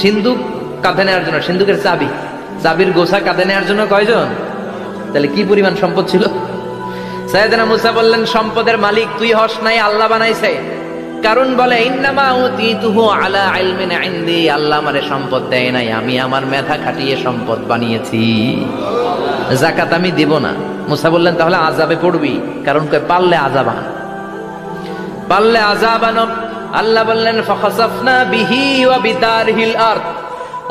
সিন্ধুক কাঁধে নেওয়ার জন্য, সিন্ধুকের চাবি, চাবির গোছা কাঁধে নেওয়ার জন্য কয়জন? তাহলে কি পরিমাণ সম্পদ ছিল? সাইয়েদনা মুসা বললেন সম্পদের মালিক তুই হস নাই, আল্লাহ বানাইছে। কারণ বলে ইন্নামা উতিতুহু আলা ইলমিন ইনদি, আল্লাহ আমারে সম্পদ দেয় নাই, আমি আমার মেধা খাটিয়ে সম্পদ বানিয়েছি। যাকাত আমি দিব না। মুসা বললেন তাহলে আযাবে পড়বি, কারণ কই পারলে আযাব আন, পারলে আযাব আন। আল্লাহ বললেন ফাখাসাফনা বিহি ওয়া বিদারহিল আরদ,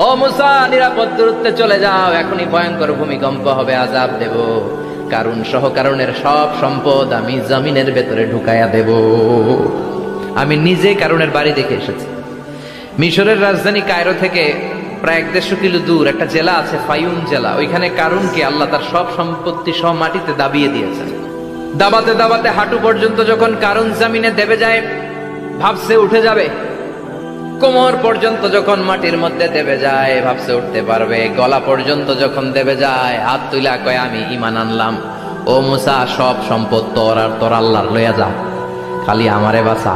ও মুসা নিরাপদ দূরত্বে চলে যাও, এখনই ভয়ঙ্কর ভূমিকম্প হবে, আযাব দেব। কারণ সহ কারণের সব সম্পদ আমি জমিনের ভেতরে ঢুকায়া দেব। আমি নিজে কারণের বাড়ি দেখে এসেছি। মিশরের রাজধানী কায়রো থেকে প্রায় 150 কিলো দূর একটা জেলা আছে, ফায়ুম জেলা। ওইখানে কারুনকে আল্লাহ তার সব সম্পত্তি সব মাটিতে দাবিয়ে দিয়েছেন। দাবাতে দাবাতে হাঁটু পর্যন্ত যখন কারুন জামিনে দেবে যায়, ভাবছে উঠে যাবে। কোমর পর্যন্ত যখন মাটির মধ্যে দেবে যায়, ভাবছে উঠতে পারবে। গলা পর্যন্ত যখন দেবে যায়, হাত তুলা কয় আমি ঈমান আনলাম। ও মুসা, সব সম্পদ তোর, আর তোর আল্লাহর লইয়া যা, খালি আমারে বাঁচা,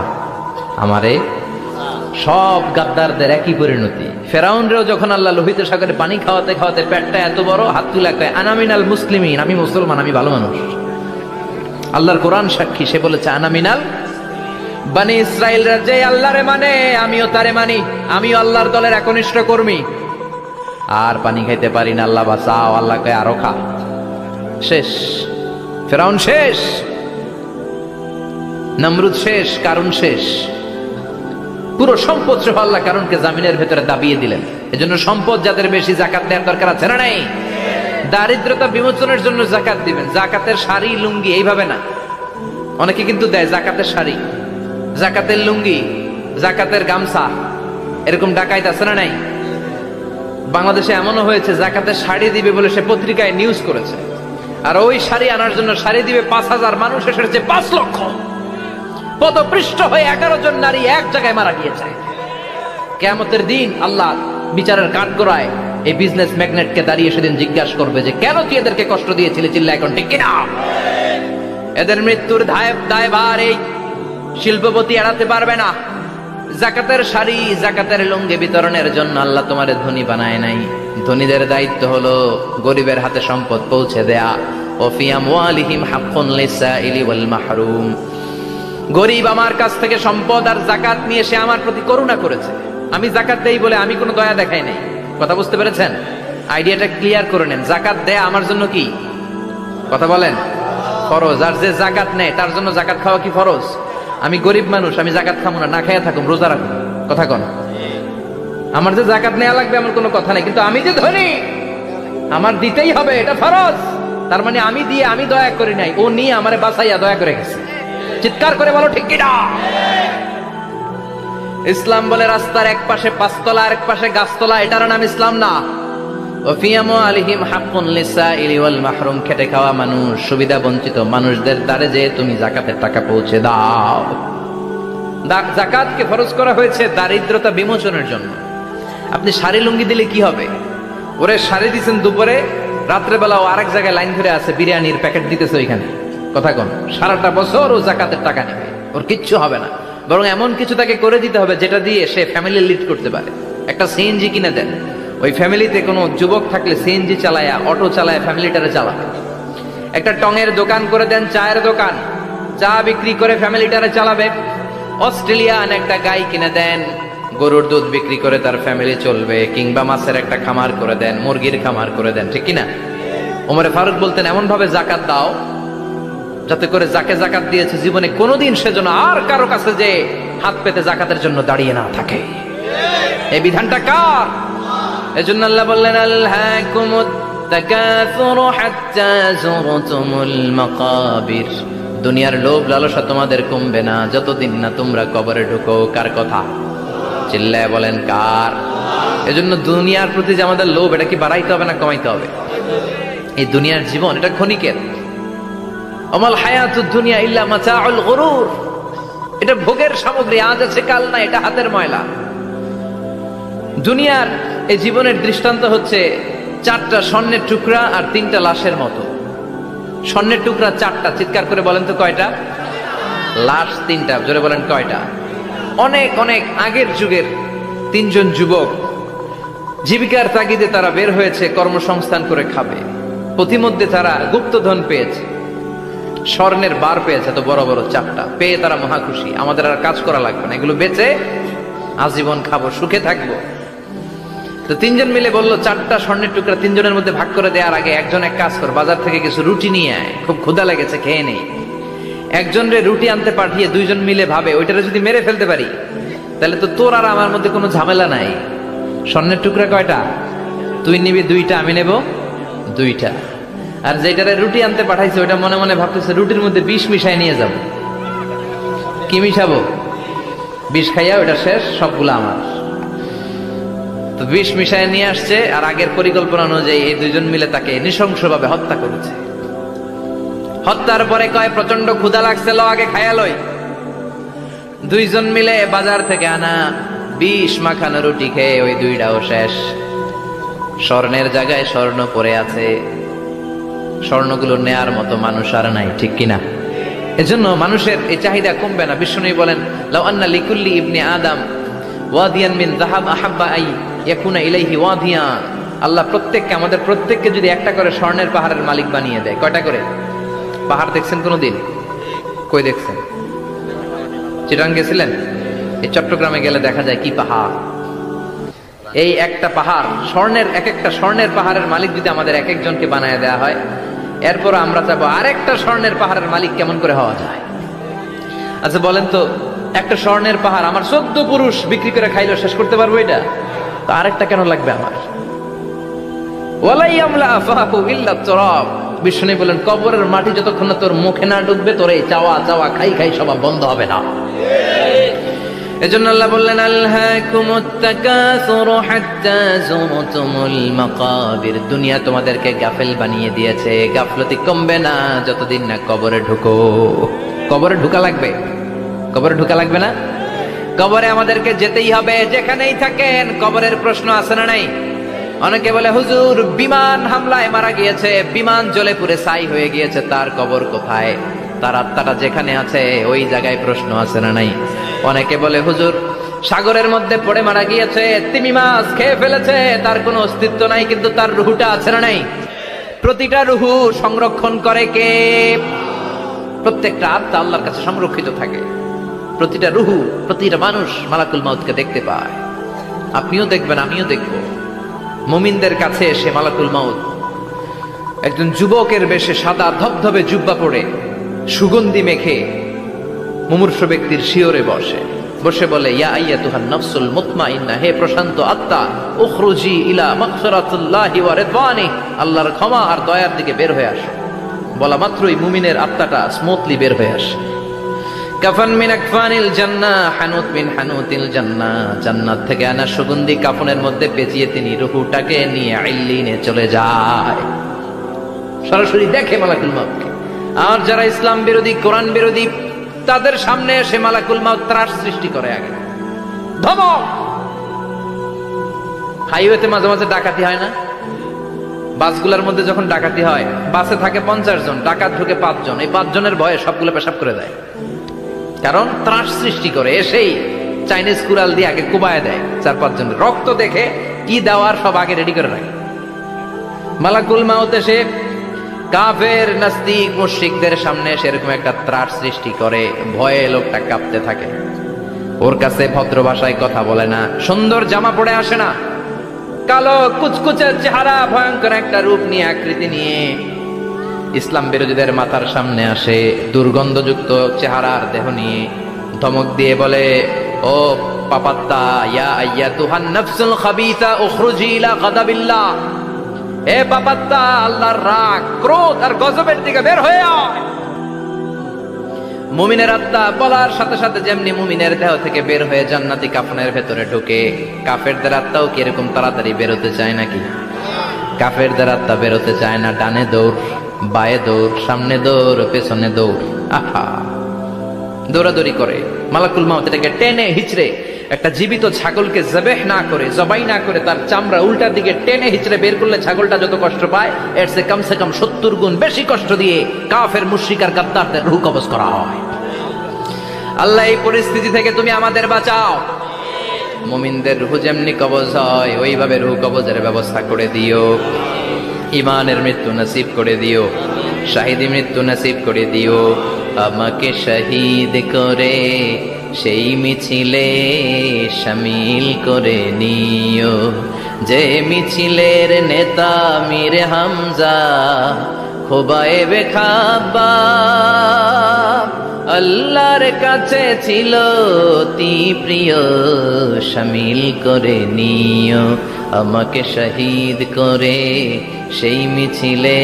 আমারে। সব গাদ্দারদের একই পরিণতি। ফেরাউনরেও যখন আল্লাহ লোহিত সাগরে পানি খাওয়াতে খাওয়াতে পেটটা এত বড়, হাত তুলা কয় আনামিনাল মুসলিমিন, আমি মুসলমান, আমি ভালো মানুষ। আল্লাহর কোরআন সাক্ষী, সে বলেছে আনামিনাল বনি ইসরাইলরা যে আল্লাহরে মানে আমিও তারে মানি, আমিও আল্লাহর দলের একনিষ্ঠ কর্মী। আর পানি খাইতে পারি না, আল্লাহ বাঁচাও। আল্লাহ কয় আরো খা। শেষ, ফেরাউন শেষ, নমরুদ শেষ, কারুন শেষ। পুরো সম্পদ সহ আল্লাহ কারুনকে জামিনের ভেতরে দাবিয়ে দিলেন। এজন্য সম্পদ যাদের বেশি যাকাত দেওয়ার দরকার আছে না নাই? দারিদ্রতা বিমোচনের জন্য যাকাত দিবেন। যাকাতের শাড়ি লুঙ্গি এইভাবে না, অনেকে কিন্তু দেয় জাকাতের শাড়ি, জাকাতের লুঙ্গি, জাকাতের গামছা, এরকম ডাকাইত আছে না নাই? বাংলাদেশে এমনও হয়েছে জাকাতের শাড়ি দিবে বলে সে পত্রিকায় নিউজ করেছে, আর ওই শাড়ি আনার জন্য শাড়ি দিবে 5,000 মানুষ, এসেছে 5 লক্ষ। পদপৃষ্ঠ হয়ে 11 জন নারী এক জায়গায় মারা গিয়েছে। কিয়ামতের দিন আল্লাহ বিচারের কাঠগড়ায় এই বিজনেস ম্যাগনেটকে দাঁড়িয়ে সেদিন জিজ্ঞাসা করবে যে কেন তুই এদেরকে কষ্ট দিয়েছিলি? চিল্লা এখন ঠিক কিনা? এদের মৃত্যুর দায়ভার এই শিল্পপতি এড়াতে পারবে না। জাকাতের শাড়ি, জাকাতের লুঙ্গি বিতরণের জন্য আল্লাহ তোমারে ধনী বানায় নাই। ধনীদের দায়িত্ব হলো গরিবের হাতে সম্পদ পৌঁছে দেয়া। ওফি আমওয়ালিহিম হাক্কুন লিসাইলি ওয়াল মাহরুম। গরিব আমার কাছ থেকে সম্পদ আর জাকাত নিয়ে সে আমার প্রতি করুণা করেছে। আমি জাকাত দেই বলে আমি কোনো দয়া দেখাই নাই। কথা বুঝতে পেরেছেন? আইডিয়াটা ক্লিয়ার করে নেন। জাকাত দেয়া আমার জন্য কি? কথা বলেন, ফরজ। আর যে জাকাত নেয় তার জন্য জাকাত খাওয়া কি ফরজ? আমি গরিব মানুষ, আমি জাকাত খাবো না, না খাইয়া থাকুম, রোজা রাখুন। কথা কন। আমার যে জাকাত নেওয়া লাগবে এমন কোনো কথা নেই, কিন্তু আমি যে ধনী আমার দিতেই হবে, এটা ফরজ। তার মানে আমি দিয়ে আমি দয়া করি নাই, ও নিয়ে আমারে বাঁচাইয়া দয়া করে গেছে। চিৎকার করে বলো ঠিক কিনা? ইসলাম বলে রাস্তার এক পাশে 5 তলা আর এক পাশে গাছতলা, এটার নাম ইসলাম না। ওফি আমওয়ালিহিম হাক্কুন লিসাইলি ওয়াল মাহরুম। খেটে খাওয়া মানুষ, সুবিধা বঞ্চিত মানুষদের দ্বারে যে তুমি জাকাতের টাকা পৌঁছে দাও। জাকাতকে ফরজ করা হয়েছে দারিদ্রতা বিমোচনের জন্য। আপনি শাড়ি লুঙ্গি দিলে কি হবে? ওরে শাড়ি দিচ্ছেন দুপুরে, রাত্রে বেলা ও আরেক জায়গায় লাইন ধরে আছে, বিরিয়ানির প্যাকেট দিতেছে ওইখানে। কথা কন। সারাটা বছর ও জাকাতের টাকা নেবে, ওর কিচ্ছু হবে না। বরং এমন কিছু তাকে করে দিতে হবে যেটা দিয়ে সে ফ্যামিলি লিড করতে পারে। একটা সিএনজি কিনে দেন, ওই ফ্যামিলিতে কোনো যুবক থাকলে সিএনজি চালায়া, অটো চালায়া ফ্যামিলিটারে চালাবে। একটা টঙের দোকান করে দেন, চায়ের দোকান, চা বিক্রি করে ফ্যামিলিটারে চালাবে। অস্ট্রেলিয়ান একটা গাই কিনে দেন, গরুর দুধ বিক্রি করে তার ফ্যামিলি চলবে। কিংবা মাছের একটা খামার করে দেন, মুরগির খামার করে দেন, ঠিক কিনা? ওমরে ফারুক বলতেন এমন ভাবে জাকাত দাও যাতে করে যাকে জাকাত দিয়েছে জীবনে কোনোদিন সেজন্য আর কারো কাছে যে হাত পেতে জাকাতের জন্য দাঁড়িয়ে না থাকে। এই বিধানটা কার? এজন্য আল্লাহ বললেন আলহাকুমুত তাকাসুরু হাত্তা যুরতুমুল মাকাবির। দুনিয়ার লোভ লালসা তোমাদের কমবে না যতদিন না তোমরা কবরে ঢুকো। কার কথা? চিল্লায় বলেন কার? এজন্য দুনিয়ার প্রতি যে আমাদের লোভ, এটা কি বাড়াইতে হবে না কমাইতে হবে? এই দুনিয়ার জীবন এটা ক্ষণিকের। আমাল হায়াতুদ দুনিয়া ইল্লা মাতাউল গুরুর। এটা ভোগের সামগ্রী, আজ আছে কাল না, এটা হাতের ময়লা। দুনিয়ার এই জীবনের দৃষ্টান্ত হচ্ছে 4টা স্বর্ণের টুকরা আর 3টা লাশের মতো। স্বর্ণের টুকরা 4টা, চিৎকার করে বলেন তো কয়টা? লাশ 3টা, জোরে বলেন কয়টা? অনেক অনেক আগের যুগের 3 জন যুবক জীবিকার তাগিদে তারা বের হয়েছে কর্মসংস্থান করে খাবে। প্রতিমধ্যে তারা গুপ্তধন পেয়েছে, স্বর্ণের বার পেয়েছে, তো বড় বড় 4টা পেয়ে তারা মহা খুশি। আমাদের আর কাজ করা লাগবে না, এগুলো বেচে আজীবন খাবো, সুখে থাকবো। তো 3 জন মিলে বললো 4টা স্বর্ণের টুকরা 3 জনের মধ্যে ভাগ করে দেওয়ার আগে একজন এক কাজ কর, বাজার থেকে কিছু রুটি নিয়ে আয়, খুব ক্ষুধা লেগেছে, খেয়ে নেই। একজন রে রুটি আনতে পাঠিয়ে 2 জন মিলে ভাবে ওইটারে যদি মেরে ফেলতে পারি তাহলে তো তোর আর আমার মধ্যে কোনো ঝামেলা নাই। স্বর্ণের টুকরা কয়টা? তুই নিবি 2টা, আমি নেব 2টা। আর যেটারে রুটি আনতে পাঠাইছে ওইটা মনে মনে ভাবতেছে রুটির মধ্যে বিষ মিশাই নিয়ে যাব। কি মিশাবো? বিষ খাইয়া ওইটা শেষ, সবগুলো আমার। তো বিষ মিশাই নিয়ে আসছে, আর আগের পরিকল্পনা অনুযায়ী এই 2 জন মিলে তাকে নৃশংসভাবে হত্যা করেছে। হত্যার পরে কয় প্রচন্ড ক্ষুধা লাগছে, লো আগে খাইয়া লই। 2 জন মিলে বাজার থেকে আনা বিষ মাখানো রুটি খেয়ে ওই 2টাও শেষ। স্বর্ণের জায়গায় স্বর্ণ পড়ে আছে, স্বর্ণগুলো নেয়ার মতো মানুষ আর নাই, ঠিক কিনা? এজন্য মানুষের এই চাহিদা কমবে না। বিষ্ণু বলেন লাউ আন্না লিকুল্লি ইবনে আদম ওয়াদিয়ান মিন যাহাব আহাব্বা আই ইয়াকুনা ইলাইহি ওয়াদিয়া। আল্লাহ প্রত্যেককে, আমাদের প্রত্যেককে যদি একটা করে স্বর্ণের পাহাড়ের মালিক বানিয়ে দেয়। কয়টা করে পাহাড় দেখছেন কোনোদিন? কই দেখছেন? চিটাং গেছিলেন? এই চট্টগ্রামে গেলে দেখা যায় কি পাহাড়। এই একটা পাহাড় স্বর্ণের, এক একটা স্বর্ণের পাহাড়ের মালিক যদি আমাদের এক একজনকে বানায় দেওয়া হয়, এরপর আমরা চাবো আরেকটা স্বর্ণের পাহাড়ের মালিক কেমন করে হওয়া যায়। আচ্ছা বলেন তো, একটা স্বর্ণের পাহাড় আমার 14 পুরুষ বিক্রি করে খাইলেও শেষ করতে পারবো এটা? তো আরেকটা কেন লাগবে আমার? ওয়ালাই আমলা আফাহু ইল্লা তুরাব। বিষ্ণু বলেন কবরের মাটি যতক্ষণ না তোর মুখে না ঢুকবে তোর এই চাওয়া চাওয়া খাই খাই স্বভাব বন্ধ হবে না। এজন্য আল্লাহ বললেন আলহাকুমুত তাকাসুরু হাত্তা যুরতুমুল মাকাবির। দুনিয়া তোমাদেরকে গাফেল বানিয়ে দিয়েছে, গাফলতি কমবে না যতদিন না কবরে ঢুকো। কবরে ঢুকা লাগবে, কবরে ঢুকা লাগবে না? কবরে আমাদেরকে যেতেই হবে, যেখানেই থাকেন। কবরের প্রশ্ন আছে না নাই? অনেকে বলে হুজুর বিমান হামলায় মারা গিয়েছে, বিমান জ্বলে পুড়ে ছাই হয়ে গিয়েছে, তার কবর কোথায়? তার আত্মাটা যেখানে আছে ওই জায়গায় প্রশ্ন আছে না নাই? অনেকে বলে হুজুর সাগরের মধ্যে পড়ে মারা গিয়েছে, তিমি মাছ খেয়ে ফেলেছে, তার কোনো অস্তিত্ব নাই, কিন্তু তার রুহুটা আছে না নাই? প্রতিটা রুহু সংরক্ষণ করে কে? প্রত্যেকটা আত্মা আল্লাহর কাছে সংরক্ষিত থাকে। প্রতিটা রুহু, প্রতিটা মানুষ মালাকুল মাউতকে দেখতে পায়। আপনিও দেখবেন, আমিও দেখব। মুমিনদের কাছে এসে মালাকুল মাউত একজন যুবকের বেশে সাদা ধবধবে জুব্বা পরে সুগন্ধি মেখে মুমূর্ষু ব্যক্তির শিয়রে বসে বসে বলে, ইয়া আইয়াতুহান নাফসুল মুতমাইন্না, হে প্রশান্ত আত্মা, উখরুজি ইলা মাগফিরাতিল্লাহি ওয়া রিদওয়ানি, আল্লাহর ক্ষমা আর দয়ার দিকে বের হয়ে আসো। বলা মাত্রই মুমিনের আত্মাটা স্মুথলি বের হয়ে আসে। কাফান মিন আকফানিল জান্নাহ, হানুত মিন হানুতিল জান্নাহ, জান্নাত থেকে আনা সুগন্ধি কাফনের মধ্যে পেঁচিয়ে তিনি রূহটাকে নিয়ে ইল্লিনে চলে যায়। সরাসরি দেখে মালাকুল মাউতকে। আর যারা ইসলাম বিরোধী, কোরআন বিরোধী, তাদের সামনে এসে মালাকুল মাউত ত্রাস সৃষ্টি করে। আগে ধমক। হাইওয়েতে মাঝে মাঝে ডাকাতি হয় না? বাসগুলোর মধ্যে যখন ডাকাতি হয়, বাসে থাকে 50 জন, ডাকাত ঢুকে 5 জন, এই 5 জনের ভয়ে সবগুলো পেশাব করে দেয়। কারণ ত্রাস সৃষ্টি করে। এসেই চাইনিজ কুড়াল দিয়ে আগে কুবায় দেয় 4-5 জনের। রক্ত দেখে কি দেওয়ার সব আগে রেডি করে রাখে। মালাকুল মাউত এসে কাফের নাস্তিক মুশরিকদের সামনে সেরকম একটা ত্রাস সৃষ্টি করে, ভয়ে লোকটা কাঁপতে থাকে। ওর কাছে ভদ্র ভাষায় কথা বলে না, সুন্দর জামা পরে আসে না, কালো কুচকুচে চেহারা, ভয়ঙ্কর একটা রূপ নিয়ে, আকৃতি নিয়ে ইসলাম বিরোধীদের মাথার সামনে আসে, দুর্গন্ধযুক্ত চেহারার দেহ নিয়ে ধমক দিয়ে বলে, ও পাপাত্তা, ইয়া আইয়াতুহান নাফসুল খাবিসা উখরুজি ইলা গাদাবিল্লাহ, হে পাপাত্তা, আল্লাহর রাগ, ক্রোধ আর গজবের দিকে বের হয়ে আয়। মুমিনের আত্মা বলার সাথে সাথে যেমনি মুমিনের দেহ থেকে বের হয়ে জান্নাতি কাফনের ভেতরে ঢুকে, কাফেরদের আত্মাও কি এরকম তাড়াতাড়ি বেরোতে চায় নাকি? কাফেরদের আত্মা বেরোতে চায় না। ডানে দৌড়, বায়ে দৌড়, সামনে দৌড়, পেছনে দৌড়, আহা দৌড়াদৌড়ি করে। মালাকুল মাউত এটাকে টেনে হিচড়ে, একটা জীবিত ছাগলকে জবেহ না করে, জবাই না করে, তার চামড়া উল্টার দিকে টেনে হিচড়ে বের করলে ছাগলটা যত কষ্ট পায়, এর চেয়ে কমসে কম 70 গুণ বেশি কষ্ট দিয়ে কাফের মুশরিক আর গাদ্দারদের রূহ কবজ করা হয়। আল্লাহ এই পরিস্থিতি থেকে তুমি আমাদের বাঁচাও। মুমিনদের রূহ যেমনি কবজ হয়, ওইভাবে রূহ কবজের ব্যবস্থা করে দিও। ইমানের মৃত্যু নসিব করে দিও, শাহিদি মৃত্যু নসিব করে দিও। আমাকে শহীদ করে সেই মিছিলে শামিল করে নিও, যে মিছিলের নেতা মীর হামজা, খুবাইবে খাব্বাব, আল্লাহর কাছে ছিল অতি প্রিয়, শামিল করে নিও। আমাকে শহীদ করে সেই মিছিলে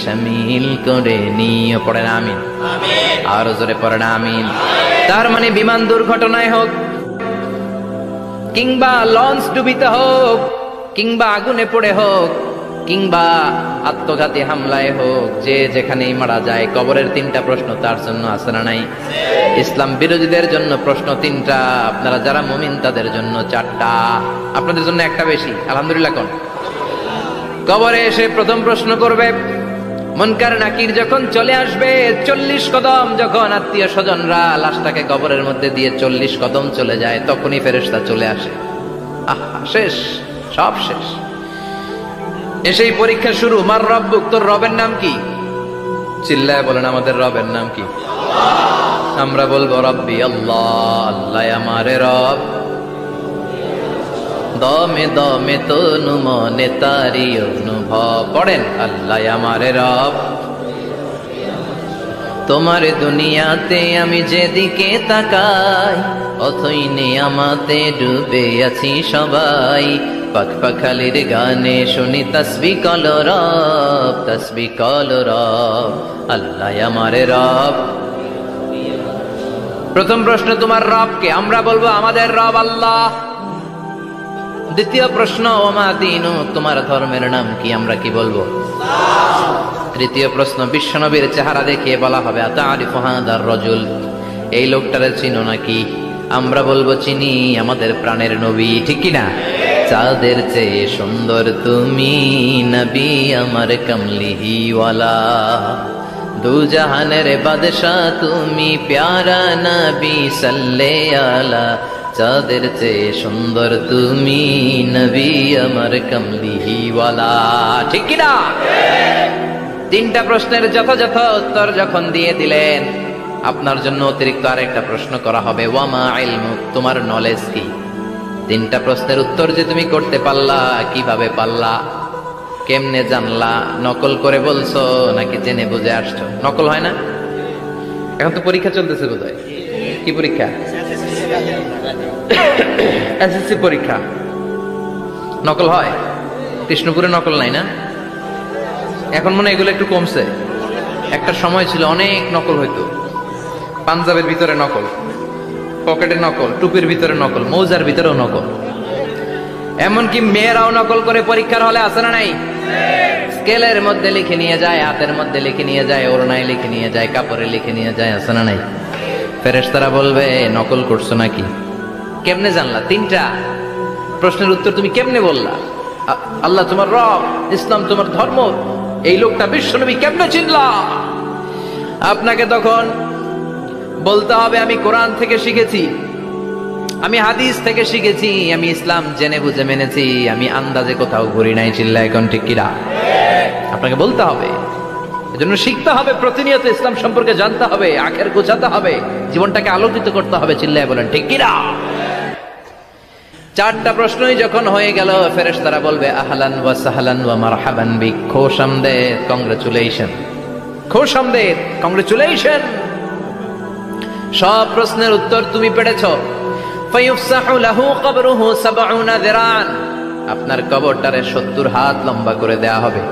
শামিল করে নিও। পড়েন আমিন। আরো জোরে পড়েন আমিন। তার মানে বিমান দুর্ঘটনায় হোক, কিংবা লঞ্চ ডুবিতে হোক, কিংবা আগুনে পড়ে হোক, কিংবা আত্মঘাতী হামলায় হোক, যে যেখানেই মারা যায়, কবরের 3টা প্রশ্ন তার জন্য আছে না নাই? ইসলাম বিরোধীদের জন্য প্রশ্ন 3টা, আপনারা যারা মুমিন তাদের জন্য 4টা। আপনাদের জন্য একটা বেশি, আলহামদুলিল্লাহ। কোন কবরে এসে প্রথম প্রশ্ন করবে মুনকার নাকির যখন চলে আসবে, 40 কদম যখন আত্মীয় স্বজনরা লাশটাকে কবরের মধ্যে দিয়ে 40 কদম চলে যায়, তখনই ফেরেশতা চলে আসে। আহা, শেষ, সব শেষ। এসেই পরীক্ষা শুরু। মার রব্বুক, তোর রবের নাম কি? চিল্লায় বলেন, আমাদের রবের নাম কি? আমরা বলবো রব্বি আল্লাহ, আল্লাহ আমারে রব। দমে দমে তনু মনে তারি অনুভব। পড়েন, আল্লাহ আমারে রব। তোমার দুনিয়াতে আমি যেদিকে তাকাই, অথই নিয়ামতে ডুবে আছি সবাই। পাখপাখালির গানে শুনি তাসবিহ কল রব, তাসবিহ কল রব। আল্লাহ আমারে রব। প্রথম প্রশ্ন, তোমার রব কে? আমরা বলবো আমাদের রব আল্লাহ। দ্বিতীয় প্রশ্ন, ওমা দীনু, তোমার ধর্মের নাম কি? আমরা কি বলবো? তৃতীয় প্রশ্ন, বিশ্বনবীর চেহারা দেখিয়ে বলা হবে আতারিফু হাদার রাজুল, এই লোকটারে চিনো নাকি? আমরা বলবো চিনি, আমাদের প্রাণের নবী, ঠিক কি না? চাঁদের চেয়ে সুন্দর তুমি নবী আমার কমলিহি ওয়ালা, দু জাহানের বাদশাহ তুমি প্যারা নবী সাল্লে আলা, চাঁদের চেয়ে সুন্দর তুমি নবী আমার কমলিহি ওয়ালা, ঠিক কি না? তিনটা প্রশ্নের যথাযথ উত্তর যখন দিয়ে দিলেন, আপনার জন্য অতিরিক্ত আরেকটা প্রশ্ন করা হবে, ওয়ামা ইলমুক, তোমার নলেজ কি? তিনটা প্রশ্নের উত্তর যে তুমি করতে পারলা, কিভাবে পারলা, কেমনে জানলা? নকল করে বলছো নাকি জেনে বুঝে আসছো? নকল হয় না? এখন তো পরীক্ষা চলতেছে বোধহয়। কি পরীক্ষা? এসএসসি পরীক্ষা। নকল হয়? কৃষ্ণপুরে নকল নাই না? এখন মনে হয় এগুলো একটু কমছে। একটা সময় ছিল অনেক নকল হইতো। পাঞ্জাবের ভিতরে নকল, পকেটে নকল, টুপির ভিতরে নকল, মৌজার ভিতরেও নকল, এমনকি মেয়েরাও নকল করে পরীক্ষার হলে আছে না নাই? স্কেলের মধ্যে লিখে নিয়ে যায়, হাতের মধ্যে লিখে নিয়ে যায়, ওড়নায় লিখে নিয়ে যায়, কাপড়ে লিখে নিয়ে যায়, আছে না নাই? ফেরেশতারা বলবে নকল করছো নাকি? কেমনে জানলা? তিনটা প্রশ্নের উত্তর তুমি কেমনে বললা? আল্লাহ তোমার রব, ইসলাম তোমার ধর্ম, এই লোকটা বিশ্বনবী, কেমনে চিনলা? আপনাকে তখন বলতে হবে আমি কোরআন থেকে শিখেছি, আমি হাদিস থেকে শিখেছি, আমি ইসলাম জেনে বুঝে মেনেছি, আমি আন্দাজে কোথাও ঘুরি নাই। চিল্লা এখন ঠিক কিনা? আপনাকে বলতে হবে, এজন্য শিখতে হবে, প্রতিনিয়ত ইসলাম সম্পর্কে জানতে হবে, আখের গোছাতে হবে, জীবনটাকে আলোকিত করতে হবে। চিল্লায় বলেন ঠিক কিনা? চারটা প্রশ্নই যখন হয়ে গেল, ফেরেশতারা বলবে আহলান ওয়া সাহলান ওয়া মারহাবান বিক, খোশামদেদ, কংগ্রেচুলেশন, খোশামদেদ, কংগ্রেচুলেশন, সব প্রশ্নের উত্তর তুমি পেরেছো। ফায়ুফসাহু লাহু কবরুহু ৭০ যিরান, আপনার কবরটারে ৭০ হাত লম্বা করে দেয়া হবে।